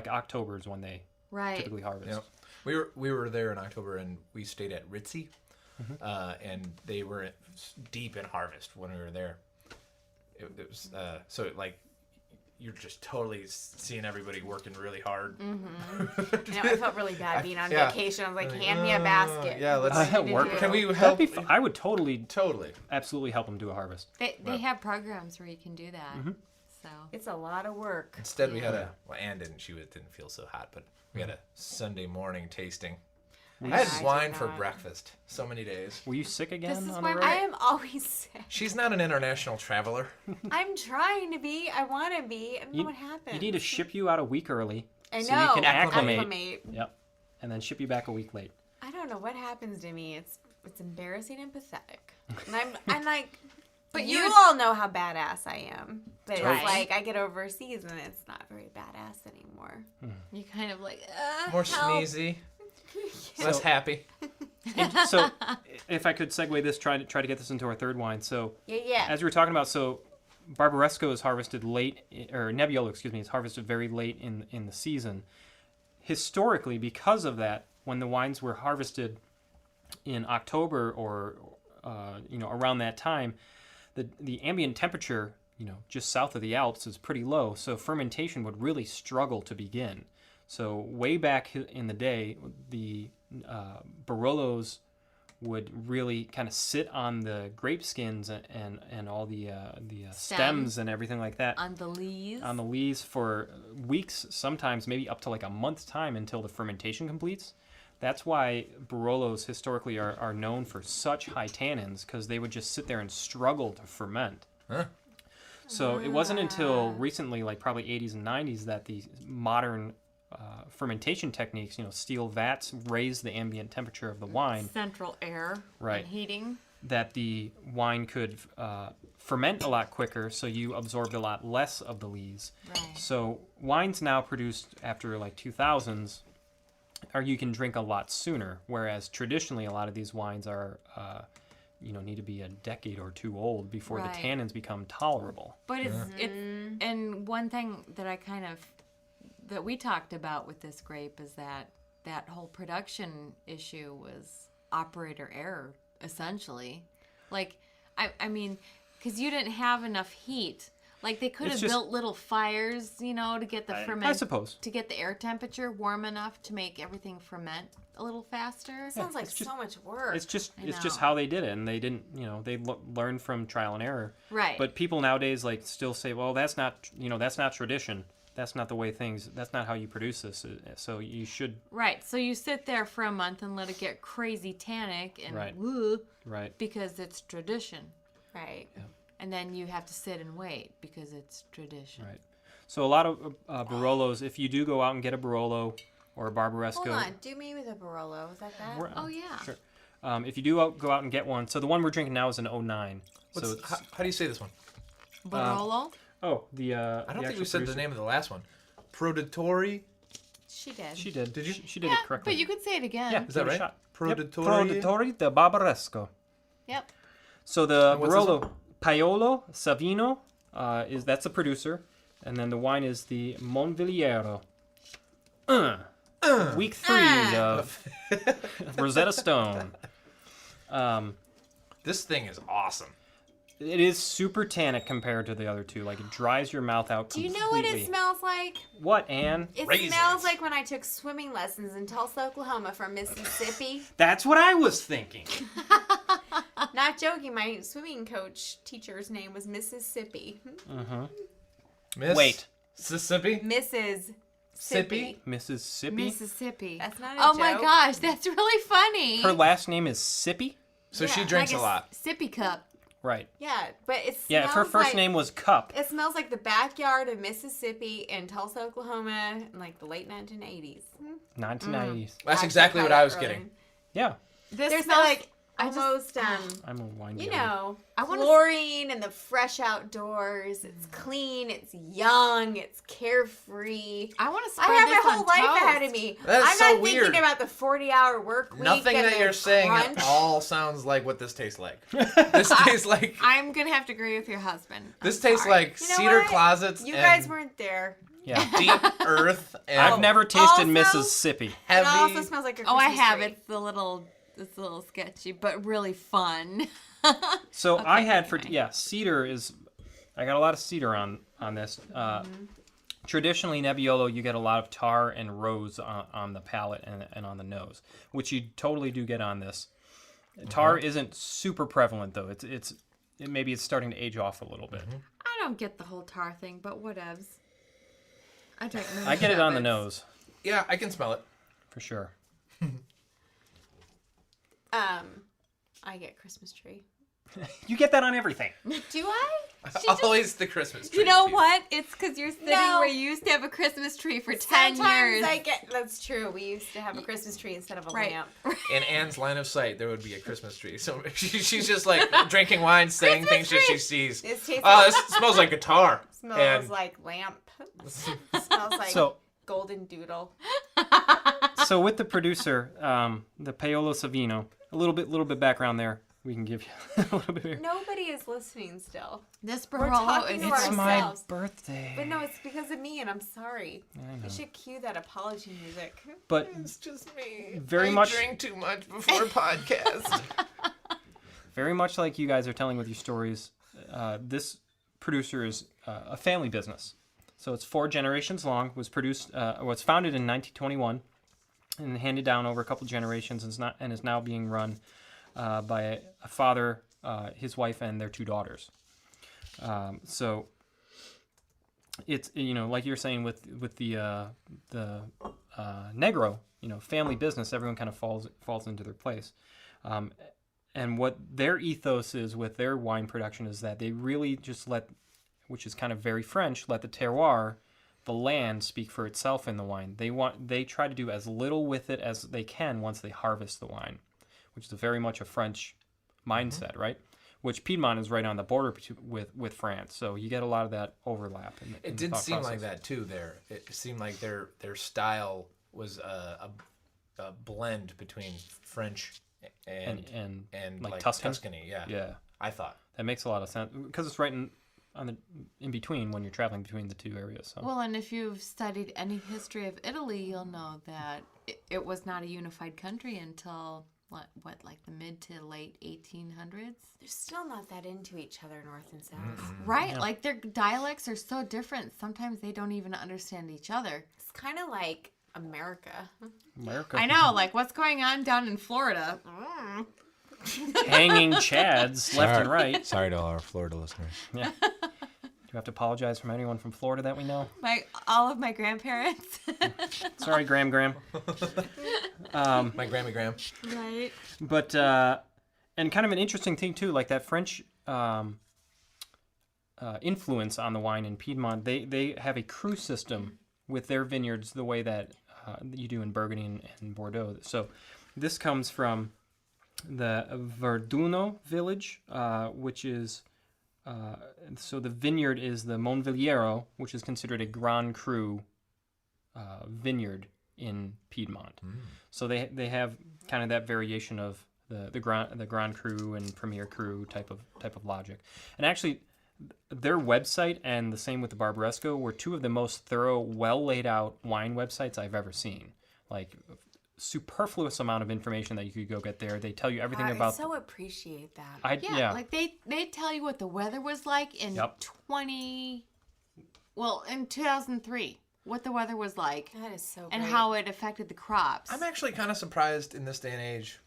October is when they Right. typically harvest. Yeah. We were there in October and we stayed at Ritzy, and they were deep in harvest when we were there. It was so like you're just totally seeing everybody working really hard. I felt really bad being on yeah. vacation. I was like, hand me a basket. Yeah, let's What are you work. gonna Can do? we help? That'd be I would totally, Totally. absolutely help them do a harvest. They have programs where you can do that. So It's a lot of work. Instead, we had Anne didn't. She didn't feel so hot, but we had a Sunday morning tasting I had I wine did for not. breakfast so many days. Were you sick again This is on why the road? I am always sick. She's not an international traveler. I'm trying to be. I want to be. I don't know You- what happened. You need to ship you out a week early. I know. So you can acclimate. Acclimate. Yep. And then ship you back a week late. I don't know what happens to me. It's embarrassing and pathetic. And I'm like, but you all know how badass I am. But Right. it's like I get overseas and it's not very badass anymore. You kind of like More help. sneezy, less happy. So, if I could segue this, try to get this into our third wine. So, Yeah. as we were talking about, so Barbaresco is harvested late, or Nebbiolo, excuse me, is harvested very late in the season. Historically, because of that, when the wines were harvested in October or around that time, the ambient temperature, just south of the Alps is pretty low, so fermentation would really struggle to begin. So way back in the day, the Barolos would really kind of sit on the grape skins and all the stems and everything like that on the leaves. on the leaves for weeks, sometimes maybe up to like a month's time until the fermentation completes. That's why Barolos historically are known for such high tannins, because they would just sit there and struggle to ferment. Huh? So it wasn't until recently, like probably 80s and 90s, that the modern fermentation techniques, steel vats, raise the ambient temperature of the wine, Central air Right. and heating. that the wine could ferment a lot quicker, so you absorbed a lot less of the lees. Right. So wines now produced after like 2000s, you can drink a lot sooner, whereas traditionally a lot of these wines are, need to be a decade or two old before Right. the tannins become tolerable. But it's and one thing that that we talked about with this grape is that whole production issue was operator error, essentially. Like, I mean, because you didn't have enough heat. Like, they could It's have just- built little fires, to get the I suppose. to get the air temperature warm enough to make everything ferment a little faster. Sounds like it's just- so much work. It's just know. how they did it, and they didn't, they learned from trial and error. Right. But people nowadays still say, well, that's not tradition. That's not the way that's not how you produce this. So you should. Right. So you sit there for a month and let it get crazy tannic and Right. woo, Right. because it's tradition. right. And then you have to sit and wait because it's tradition. Right. So a lot of Barolos, if you do go out and get a Barolo or a Barbaresco. Hold on. Do me with a Barolo. Is that that? Oh, yeah. Sure. If you do go out and get one, so the one we're drinking now is an 09. So it's, How do you say this one? Barolo? the I don't think we said the name of the last one. Produttori. She did. She did. Did you? She did it correctly. But you could say it again. Yeah. Is that give it a right? shot. Produttori. Yep. Produttori de Barbaresco. Yep. So the what's this Barolo Paolo Savino that's the producer, and then the wine is the Monvilliero. Week 3 of Rosetta Stone. This thing is awesome. It is super tannic compared to the other two. Like, it dries your mouth out Do you completely. know what it smells like? What, Anne? It Raisins. smells like when I took swimming lessons in Tulsa, Oklahoma from Mississippi. That's what I was thinking. Not joking, my swimming coach teacher's name was Mississippi. Miss Wait. Mississippi. Mrs. Sippy. Mississippi? Mississippi. That's not a Oh joke. my gosh, that's really funny. Her last name is Sippy? So Yeah, she drinks like a lot. Sippy cup. Right. Yeah, but it smells Yeah, if her first like, name was Cup. It smells like the backyard of Mississippi in Tulsa, Oklahoma in like the late 1980s. 1990s. That's Actually, exactly what kinda I was early. getting. Yeah. This There's smells like almost I'm a wine you dealer. know, I wanna chlorine and the fresh outdoors. It's clean, it's young, it's carefree. I want to I spread have this my on whole life toast. ahead of me. That's I'm so not weird. thinking about the 40-hour work week. Nothing and that the you're saying crunch. at all sounds like what this tastes like. This tastes like I'm gonna have to agree with your husband. this I'm tastes sorry. like You know cedar what? closets You and guys weren't there. Yeah. deep earth and I've never tasted also- Mississippi. heavy. It also smells like a Oh, I Christmas have. tree. It's a little sketchy, but really fun. So I had anyway. cedar is. I got a lot of cedar on this. Traditionally, Nebbiolo, you get a lot of tar and rose on the palate and on the nose, which you totally do get on this. Tar isn't super prevalent though. Maybe it's starting to age off a little bit. I don't get the whole tar thing, but whatevs. I drink I get it on the Shabbat. nose Yeah, I can smell it. for sure. I get Christmas tree. You get that on everything. Do I? Always the Christmas tree. You know season. what? It's because you're sitting No. where you used to have a Christmas tree for 10 Sometimes years. I get. That's true. We used to have a Christmas tree instead of a Right. lamp. In Anne's line of sight, there would be a Christmas tree. So she's just like drinking wine, saying things that she sees. This tastes Oh, this smells like guitar. smells and like lamp. Smells like So- golden doodle. So with the producer, the Paolo Savino, a little bit background there. We can give you a little bit here. Nobody is listening still. This We're Barolo talking is to It's my ourselves. birthday. But no, it's because of me, and I'm sorry. I know. You should cue that apology music. But it's just me. Very I much- drink too much before podcast. very much like you guys are telling with your stories, this producer is a family business. So it's 4 generations long. Was founded in 1921 and handed down over a couple generations, and is now being run by a father, his wife, and their 2 daughters. So it's, like you're saying with the Negro, family business, everyone kind of falls into their place. And what their ethos is with their wine production is that they really just which is kind of very French, let the terroir, the land, speak for itself in the wine. They try to do as little with it as they can once they harvest the wine, which is very much a French mindset, right? Which Piedmont is right on the border with France, so you get a lot of that overlap. In It the did thought seem process. like that too. There, it seemed like their style was a blend between French and like like Tuscan? Tuscany. Yeah, Yeah, I thought. that makes a lot of sense because it's right in between when you're traveling between the 2 areas. So. Well, and if you've studied any history of Italy, you'll know that it was not a unified country until like the mid to late 1800s. They're still not that into each other, north and south. Right, like their dialects are so different. Sometimes they don't even understand each other. It's kind of like America. America. I know, like what's going on down in Florida? Hanging chads left and right. Sorry to all our Florida listeners. Yeah. Do we have to apologize from anyone from Florida that we know? All of my grandparents. Sorry, Graham. My Grammy Graham. Right. But and kind of an interesting thing too, like that French influence on the wine in Piedmont. They have a cru system with their vineyards the way that you do in Burgundy and Bordeaux. So this comes from the Verduno village, which is so the vineyard is the Monvilliero, which is considered a Grand Cru vineyard in Piedmont. So they have kind of that variation of the Grand Cru and Premier Cru type of logic. And actually, their website and the same with the Barbaresco were 2 of the most thorough, well laid out wine websites I've ever seen. Like superfluous amount of information that you could go get there. They tell you everything I about. so appreciate that. Yeah, like they tell you what the weather was like in in 2003, what the weather was like. That is so and great. how it affected the crops. I'm actually kind of surprised in this day and age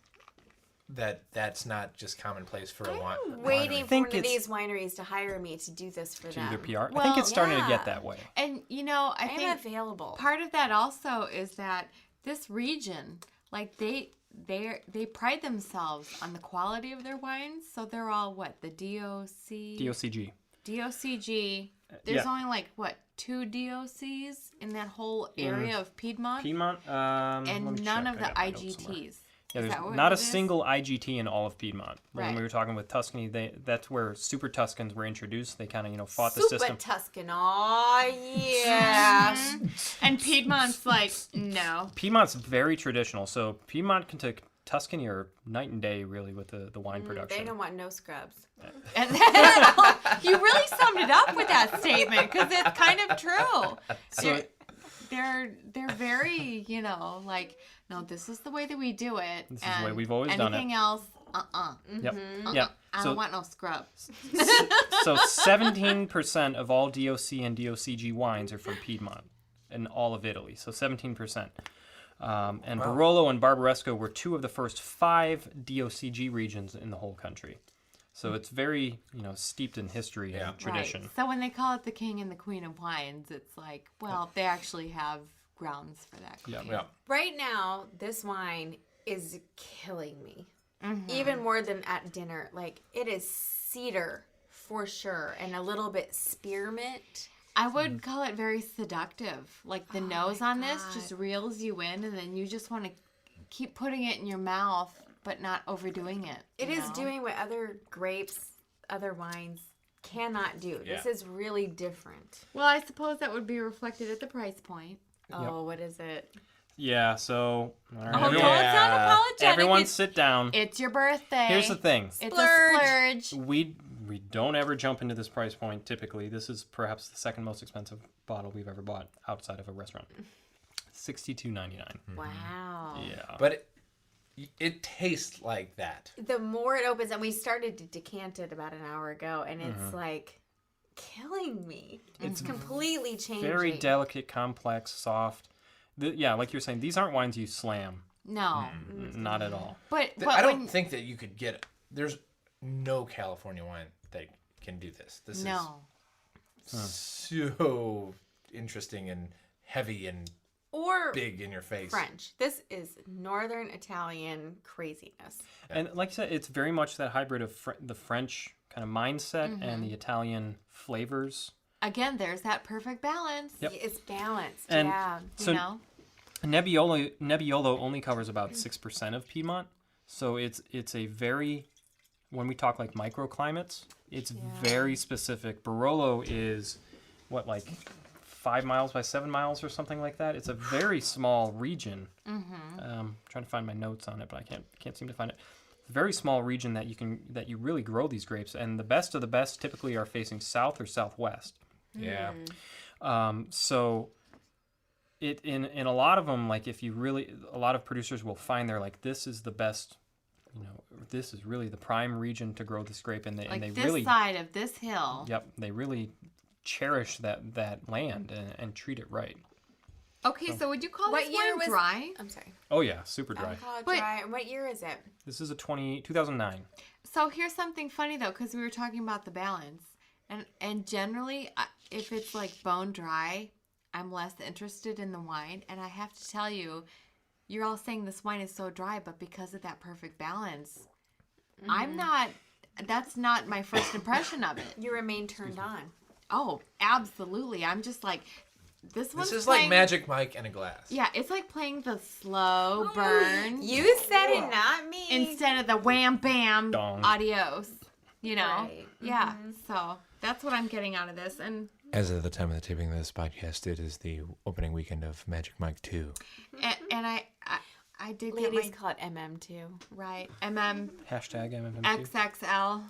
that that's not just commonplace for a wine. I'm waiting for think one of it's- these wineries to hire me to do this for to them. their PR. I Well, think it's starting to yeah. get that way. And I I think am available. part of that also is that this region, like they pride themselves on the quality of their wines. So they're all the DOCG. DOCG. There's yeah. only 2 DOCs in that whole area of Piedmont, Piedmont, and let me none check. of I the got my notes somewhere. IGTs. Yeah, Is there's that what not a it is? single IGT in all of Piedmont. When Right. we were talking with Tuscany, that's where Super Tuscans were introduced. They kind of fought the Super system. Tuscan. Oh, yeah. And Piedmont's no. Piedmont's very traditional. So Piedmont and Tuscany are night and day, really, with the wine production. They don't want no scrubs. And you really summed it up with that statement because it's kind of true. So They're very, no, this is the way that we do it. This is the way we've always done it. Anything else, Yep. Yep. I So don't want no scrubs. so 17% of all DOC and DOCG wines are from Piedmont in all of Italy. So 17%. And Barolo and Barbaresco were 2 of the first 5 DOCG regions in the whole country. So it's very, steeped in history and tradition. Right. So when they call it the king and the queen of wines, it's like, well, they actually have grounds for that claim. Yeah. Right now, this wine is killing me. even more than at dinner. Like, it is cedar for sure, and a little bit spearmint. I would call it very seductive. Like the nose on this God. just reels you in, and then you just want to keep putting it in your mouth, but not overdoing it. It you is know? doing what other grapes, other wines cannot do. Yeah. This is really different. Well, I suppose that would be reflected at the price point. Oh, what is it? Yeah, so all right, Oh, everyone, no, it's not apologetic. everyone It's, sit down. it's your birthday. Here's the thing. It's a splurge. We don't ever jump into this price point typically. This is perhaps the second most expensive bottle we've ever bought outside of a restaurant. $62.99. Wow. Yeah. But it tastes like that. The more it opens, and we started to decant it about an hour ago, and it's like killing me. It's completely changing. Very delicate, complex, soft. Yeah, like you're saying, these aren't wines you slam. No. Not at all. But I don't when, think that you could get it. There's no California wine that can do this. This no. is so interesting and heavy and Or big in your face. French. This is Northern Italian craziness. And like I said, it's very much that hybrid of the French kind of mindset and the Italian flavors. Again, there's that perfect balance. Yep. It's balanced. And yeah. so You know? Nebbiolo only covers about 6% of Piedmont. So it's a very, when we talk like microclimates, it's very specific. Barolo is what, like 5 miles by 7 miles or something like that. It's a very small region. Trying to find my notes on it, but I can't seem to find it. Very small region that you really grow these grapes, and the best of the best typically are facing south or southwest. Yeah. So it in a lot of them, like a lot of producers will find they're like, this is the best, this is really the prime region to grow this grape, and they This really side of this hill. Yep, they really cherish that land and treat it right. Okay, so would you call What this year wine was- dry? I'm sorry. Oh yeah, super I dry. would call it But- dry. And what year is it? This is a 2009. So here's something funny though, because we were talking about the balance, and generally, if it's like bone dry, I'm less interested in the wine. And I have to tell you, you're all saying this wine is so dry, but because of that perfect balance, I'm not. That's not my first impression of it. You remain turned on. Oh, absolutely. I'm just like, this one's This is playing, like Magic Mike and a glass. Yeah, it's like playing the slow burn You said it, not me. instead of the wham bam Dong. adios. You know? Right. Yeah. So that's what I'm getting out of this. And As of the time of the taping of this podcast, it is the opening weekend of Magic Mike 2. and I did Ladies get call it MM2. right. Hashtag MMMT. XXL.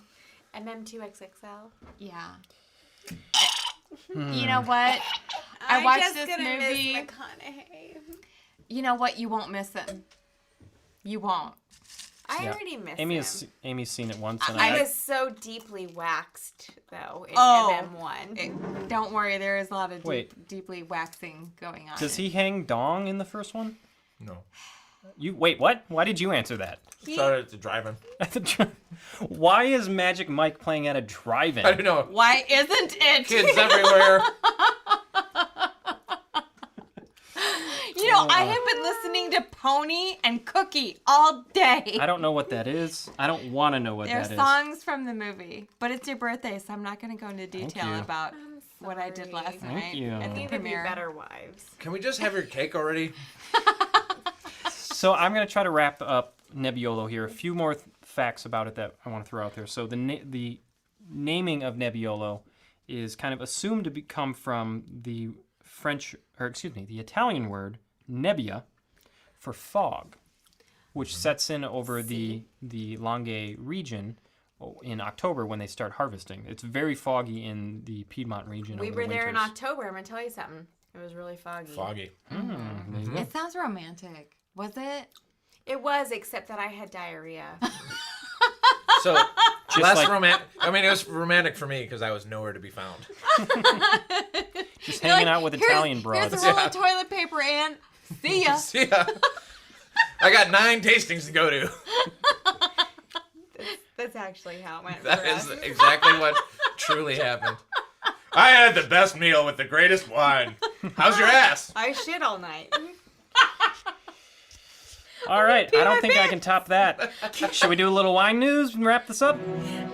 MM2XXL. Yeah. You know what? I watched just this gonna movie. Miss McConaughey. You know what? You won't miss him. You won't. I Yeah. already missed him. Amy's seen it once, and I was so deeply waxed, though, in Oh. MM1. Don't worry. There is a lot of Wait. deeply waxing going on. does he hang dong in the first one? No. You wait, what? Why did you answer that? Started at the drive-in. At the Why is Magic Mike playing at a drive-in? I don't know. Why isn't it? Kids everywhere. You know, I have been listening to Pony and Cookie all day. I don't know what that is. I don't want to know what They're that is. songs from the movie, but it's your birthday, so I'm not going to go into detail you. about what I did last sorry. night you. at the Need to be premiere. better wives. Can we just have your cake already? So I'm going to try to wrap up Nebbiolo here. A few more facts about it that I want to throw out there. So the naming of Nebbiolo is kind of assumed to come from the the Italian word nebbia for fog, which sets in over the Langhe region in October when they start harvesting. It's very foggy in the Piedmont region. We over were the there in winters. October. I'm going to tell you something. It was really foggy. Foggy. It sounds romantic. Was it? It was, except that I had diarrhea. So, Just less like- romantic. I mean, it was romantic for me because I was nowhere to be found. Just hanging out with Italian broads. Here's a roll of toilet paper, and see ya. See ya. I got 9 tastings to go to. That's actually how it went That for is us. exactly what truly happened. I had the best meal with the greatest wine. How's your ass? I shit all night. All right, I don't think I can top that. Should we do a little wine news and wrap this up? Wine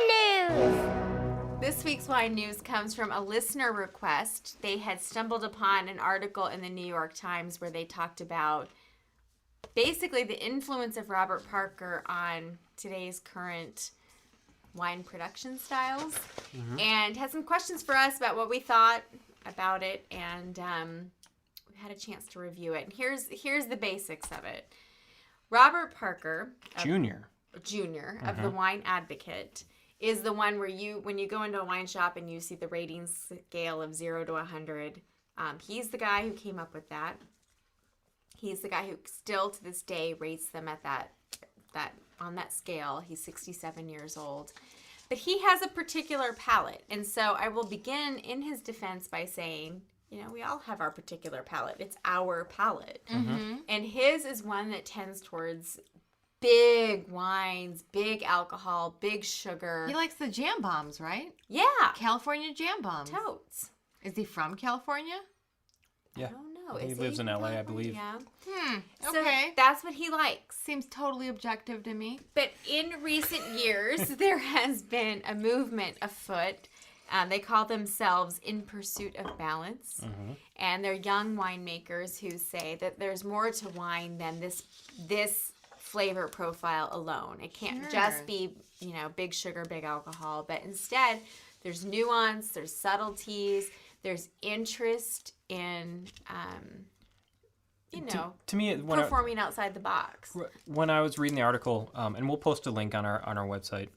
news. This week's wine news comes from a listener request. They had stumbled upon an article in the New York Times where they talked about basically the influence of Robert Parker on today's current wine production styles, and had some questions for us about what we thought about it, and we had a chance to review it. And here's the basics of it. Robert Parker Junior of the Wine Advocate is the one where when you go into a wine shop and you see the rating scale of 0 to 100, he's the guy who came up with that. He's the guy who still to this day rates them at that on that scale. He's 67 years old. But he has a particular palate. And so I will begin in his defense by saying, we all have our particular palate. It's our palate. And his is one that tends towards big wines, big alcohol, big sugar. He likes the jam bombs, right? Yeah. California jam bombs. Totes. Is he from California? Yeah. I don't know. He Is lives in LA, I believe. Yeah. Okay. So that's what he likes. Seems totally objective to me. But in recent years, there has been a movement afoot. They call themselves In Pursuit of Balance. And they're young winemakers who say that there's more to wine than this flavor profile alone. It can't just be, big sugar, big alcohol, but instead there's nuance, there's subtleties, there's interest in, to me, performing outside the box. When I was reading the article, and we'll post a link on our website,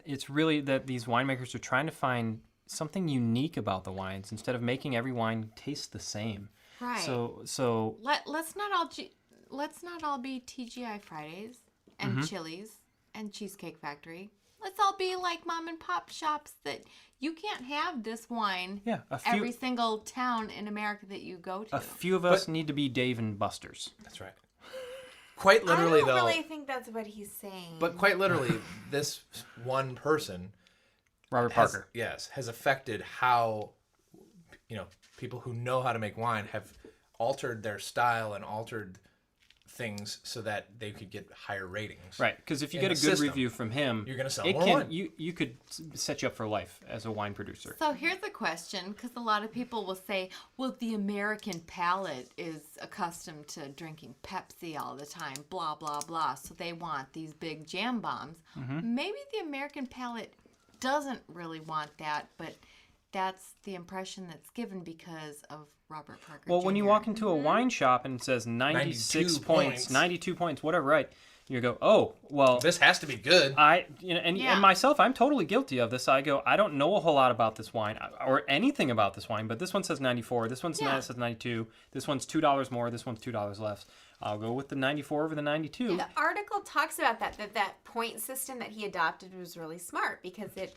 it's really that these winemakers are trying to find something unique about the wines instead of making every wine taste the same. Right. So let's not all be TGI Fridays and Chili's and Cheesecake Factory. Let's all be like mom and pop shops that you can't have this wine every single town in America that you go to. A few of us need to be Dave and Buster's. That's right. Quite literally, I don't though. really think that's what he's saying. But quite literally, this one person, Robert Parker. has affected how, people who know how to make wine have altered their style and altered things so that they could get higher ratings. Right, because if you in get a the good system, review from him, you're going to sell more wine. You could set you up for life as a wine producer. So here's a question, because a lot of people will say, well, the American palate is accustomed to drinking Pepsi all the time, blah, blah, blah, so they want these big jam bombs. Maybe the American palate doesn't really want that, but that's the impression that's given because of Robert Parker Well, Jr. when you walk into a wine shop and it says 96 92 points, 92 points, whatever, right? You go, oh, well, This has to be good. and myself, I'm totally guilty of this. I go, I don't know a whole lot about this wine or anything about this wine, but this one says 94, this one says 92, this one's $2 more, this one's $2 less. I'll go with the 94 over the 92. The article talks about that point system that he adopted was really smart because it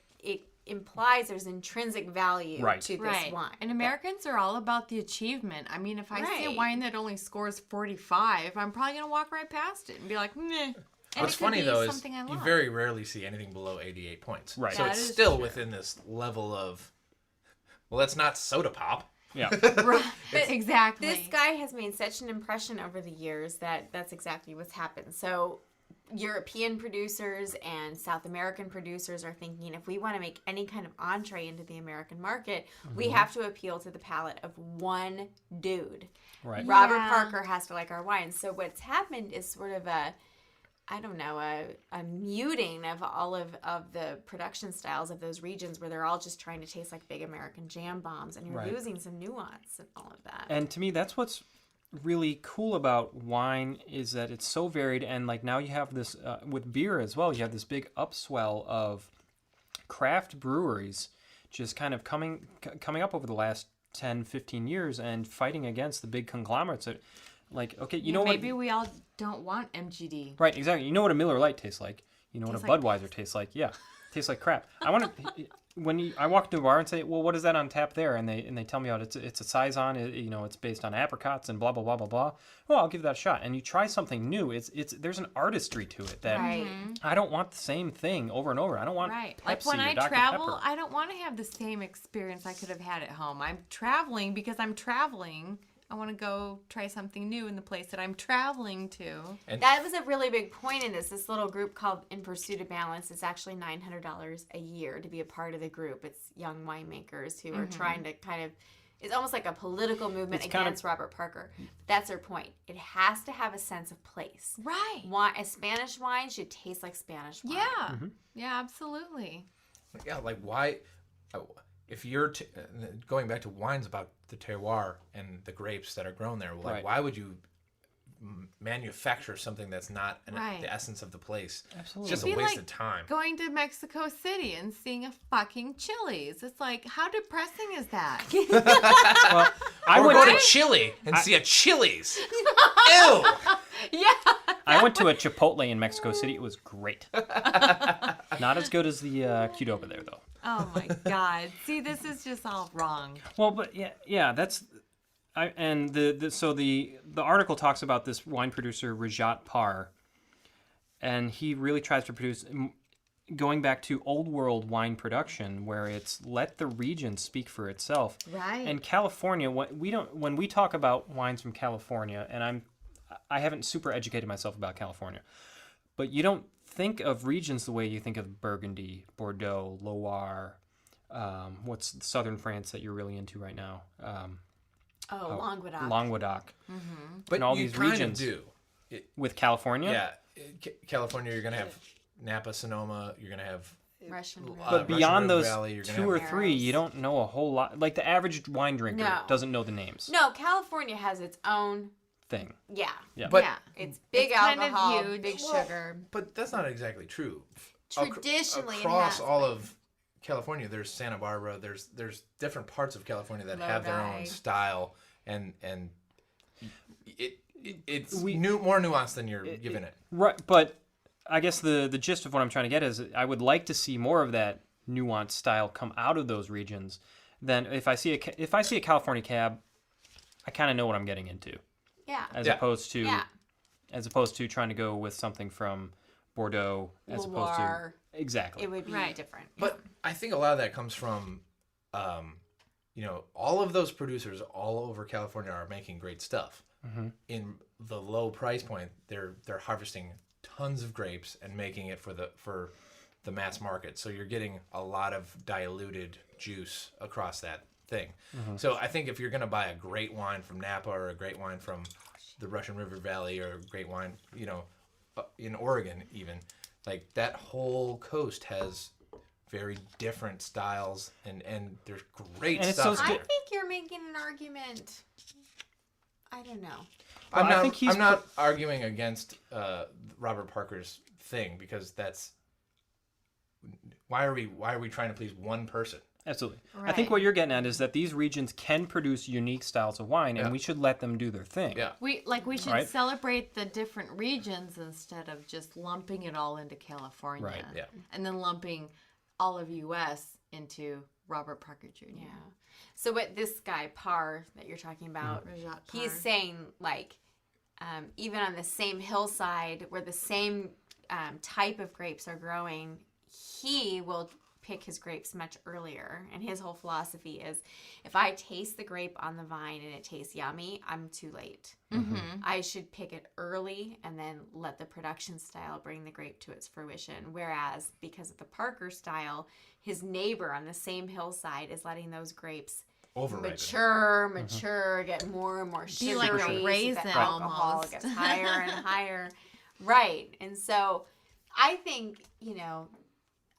implies there's intrinsic value to this wine. And Americans are all about the achievement. I mean, if I see a wine that only scores 45, I'm probably going to walk right past it and be like, meh. What's funny, though, is you very rarely see anything below 88 points. Right. So it's still within this level of, well, that's not soda pop. Yeah. But exactly. This guy has made such an impression over the years that that's exactly what's happened. So European producers and South American producers are thinking if we want to make any kind of entree into the American market, we have to appeal to the palate of one dude. Right. Robert Parker has to like our wine. So what's happened is sort of a muting of all of the production styles of those regions where they're all just trying to taste like big American jam bombs, and you're losing some nuance and all of that. And to me, that's what's really cool about wine is that it's so varied, and like now you have this with beer as well, you have this big upswell of craft breweries just kind of coming up over the last 10-15 years and fighting against the big conglomerates that, like, okay, you know what, maybe we all don't want MGD. right, exactly, you know what a Miller Lite tastes like, you know what a Budweiser tastes like, tastes like crap. I want to I walk into a bar and say, well, what is that on tap there? And they tell me, it's a saison, it's based on apricots and blah blah blah blah blah. Well, I'll give that a shot. And you try something new. There's an artistry to it that I don't want the same thing over and over. I don't want Pepsi Like when or I Dr. travel, Pepper. I don't want to have the same experience I could have had at home. I'm traveling because I'm traveling I want to go try something new in the place that I'm traveling to. And That was a really big point in this. This little group called In Pursuit of Balance is actually $900 a year to be a part of the group. It's young winemakers who are trying to kind of, it's almost like a political movement against Robert Parker. That's their point. It has to have a sense of place. Right. A Spanish wine should taste like Spanish wine. Yeah. Yeah, absolutely. yeah, like why? If you're going back to wines about the terroir and the grapes that are grown there, like Right. why would you manufacture something that's not Right. the essence of the place? Absolutely. It's just It'd a be waste like of time. Going to Mexico City and seeing a fucking Chili's. It's like, how depressing is that? Well, I Or went go to to Chile and see a Chili's. Ew. I went to a Chipotle in Mexico City. It was great. Not as good as the Qdoba there, though. Oh my God. See, this is just all wrong. Well, but yeah, that's. And the article talks about this wine producer Rajat Parr, and he really tries to produce, going back to old world wine production, where it's let the region speak for itself. Right. And California, when we talk about wines from California, and I haven't super educated myself about California, but you don't think of regions the way you think of Burgundy, Bordeaux, Loire. What's southern France that you're really into right now? Languedoc. Languedoc. But And all you these kind regions. of do. With California? Yeah. California, you're going to have Napa, Sonoma. You're going to have Russian Red. But beyond Russian those River Valley, you're gonna 2 have or 3, you don't know a whole lot. Like the average wine drinker No. doesn't know the names. No, California has its own. Thing. Yeah. But Yeah. It's big It's kind of alcohol, huge. big Well, sugar. But that's not exactly true. Traditionally, it across has all been. of California, there's Santa Barbara. There's different parts of California that have their own Lodi. style, and it's We- more nuanced than you're giving it. Right, but I guess the gist of what I'm trying to get is I would like to see more of that nuanced style come out of those regions. Then if I see a California cab, I kind of know what I'm getting into. Yeah. As Yeah. opposed to Yeah. trying to go with something from Bordeaux as Loire. opposed to exactly. It would be Right. different. But I think a lot of that comes from, all of those producers all over California are making great stuff. In the low price point, they're harvesting tons of grapes and making it for the mass market. So you're getting a lot of diluted juice across that thing. So I think if you're going to buy a great wine from Napa or a great wine from the Russian River Valley or a great wine, in Oregon even, like that whole coast has very different styles and there's great And it's stuff so in I there. think you're making an argument. I don't know. Well, I I'm think he's not arguing against Robert Parker's thing because that's why are we trying to please one person? Absolutely. I Right. think what you're getting at is that these regions can produce unique styles of wine, and Yeah. we should let them do their thing. Yeah. We should Right. celebrate the different regions instead of just lumping it all into California. Right. Yeah. And then lumping all of US into Robert Parker Jr. Yeah. So what this guy Parr that you're talking about, Rajat he's Parr. saying like, even on the same hillside where the same type of grapes are growing, he will pick his grapes much earlier. And his whole philosophy is, if I taste the grape on the vine and it tastes yummy, I'm too late. I should pick it early and then let the production style bring the grape to its fruition. Whereas because of the Parker style, his neighbor on the same hillside is letting those grapes Overripen. mature, get more and more sugary. Be like a so the raisin alcohol almost. gets higher and higher. Right. And so I think,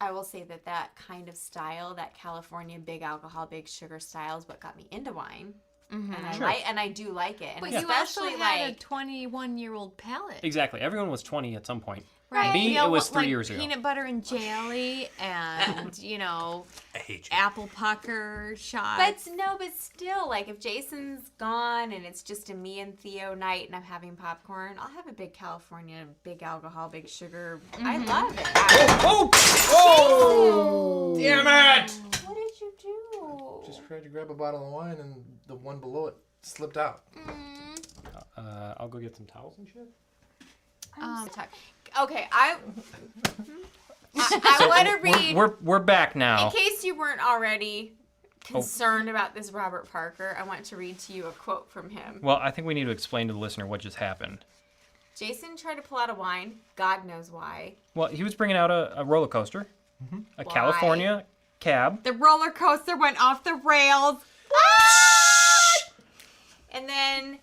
I will say that kind of style, that California big alcohol, big sugar style is what got me into wine. And I do like it. And But you also especially had a 21-year-old palate. Exactly. Everyone was 20 at some point. Right. Me, You know, it was 3 like years ago. Peanut butter and jelly and, I hate you. apple pucker shots. but still, like if Jason's gone and it's just a me and Theo night and I'm having popcorn, I'll have a big California, big alcohol, big sugar. I love it. Oh! Damn it! What did you do? Just tried to grab a bottle of wine and the one below it slipped out. I'll go get some towels and shit. Okay, I want to read. We're back now. In case you weren't already concerned about this Robert Parker, I want to read to you a quote from him. Well, I think we need to explain to the listener what just happened. Jason tried to pull out a wine. God knows why. Well, he was bringing out a roller coaster, a Why? California cab. The roller coaster went off the rails. And then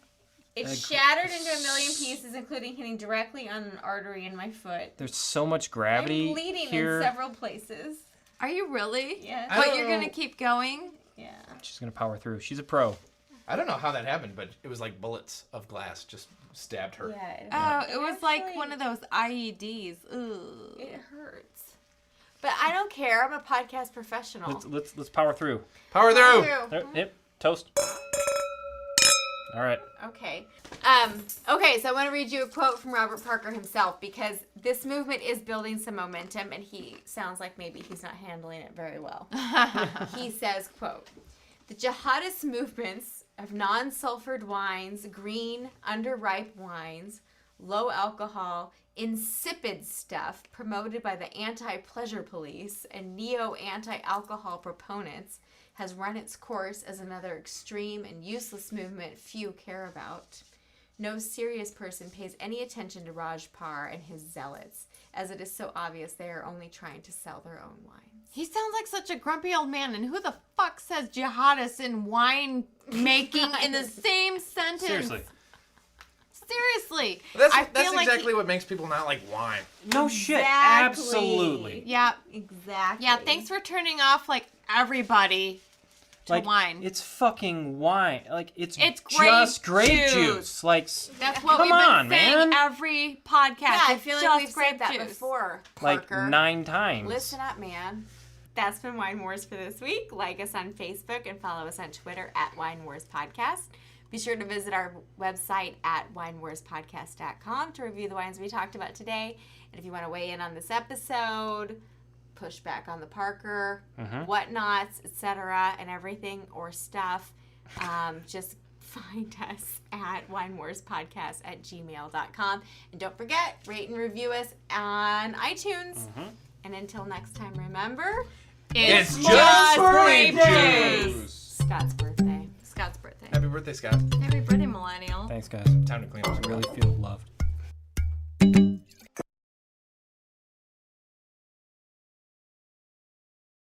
it shattered into a million pieces, including hitting directly on an artery in my foot. There's so much gravity I'm bleeding here. in several places. Are you really? Yes. I But don't you're know. gonna keep going? Yeah. She's gonna power through. She's a pro. I don't know how that happened, but it was like bullets of glass just stabbed her. Yeah. Oh, it was like one of those IEDs. Ooh. It hurts. But I don't care. I'm a podcast professional. Let's power through. Power through. There, yep. Toast. All right. Okay. Okay, so I want to read you a quote from Robert Parker himself because this movement is building some momentum and he sounds like maybe he's not handling it very well. He says, quote, "The jihadist movements of non-sulfured wines, green, underripe wines, low alcohol, insipid stuff promoted by the anti-pleasure police and neo-anti-alcohol proponents has run its course as another extreme and useless movement few care about. No serious person pays any attention to Rajpar and his zealots, as it is so obvious they are only trying to sell their own wines." He sounds like such a grumpy old man. And who the fuck says jihadists and wine making in the same sentence? Seriously. Seriously. That's I feel like exactly what makes people not like wine. No shit. Exactly. Absolutely. Yeah. Exactly. Yeah, thanks for turning off like everybody to Like wine. it's fucking wine. Like it's grape just grape juice. juice. Like That's what come we've been on, saying man. every podcast. Yeah, I It's feel like just we've grape said that juice. before, like Parker. 9 times. Listen up, man. That's been Wine Wars for this week. Like us on Facebook and follow us on Twitter at Wine Wars Podcast. Be sure to visit our website at winewarspodcast.com to review the wines we talked about today. And if you want to weigh in on this episode, push back on the Parker, whatnots, etc., and everything or stuff, just find us at winewarspodcast@gmail.com. And don't forget, rate and review us on iTunes. And until next time, remember, It's just just grape grape juice. juice. Scott's birthday. Scott's birthday. Happy birthday, Scott. Happy birthday, millennial. Thanks, guys. Time to clean up. I really feel loved.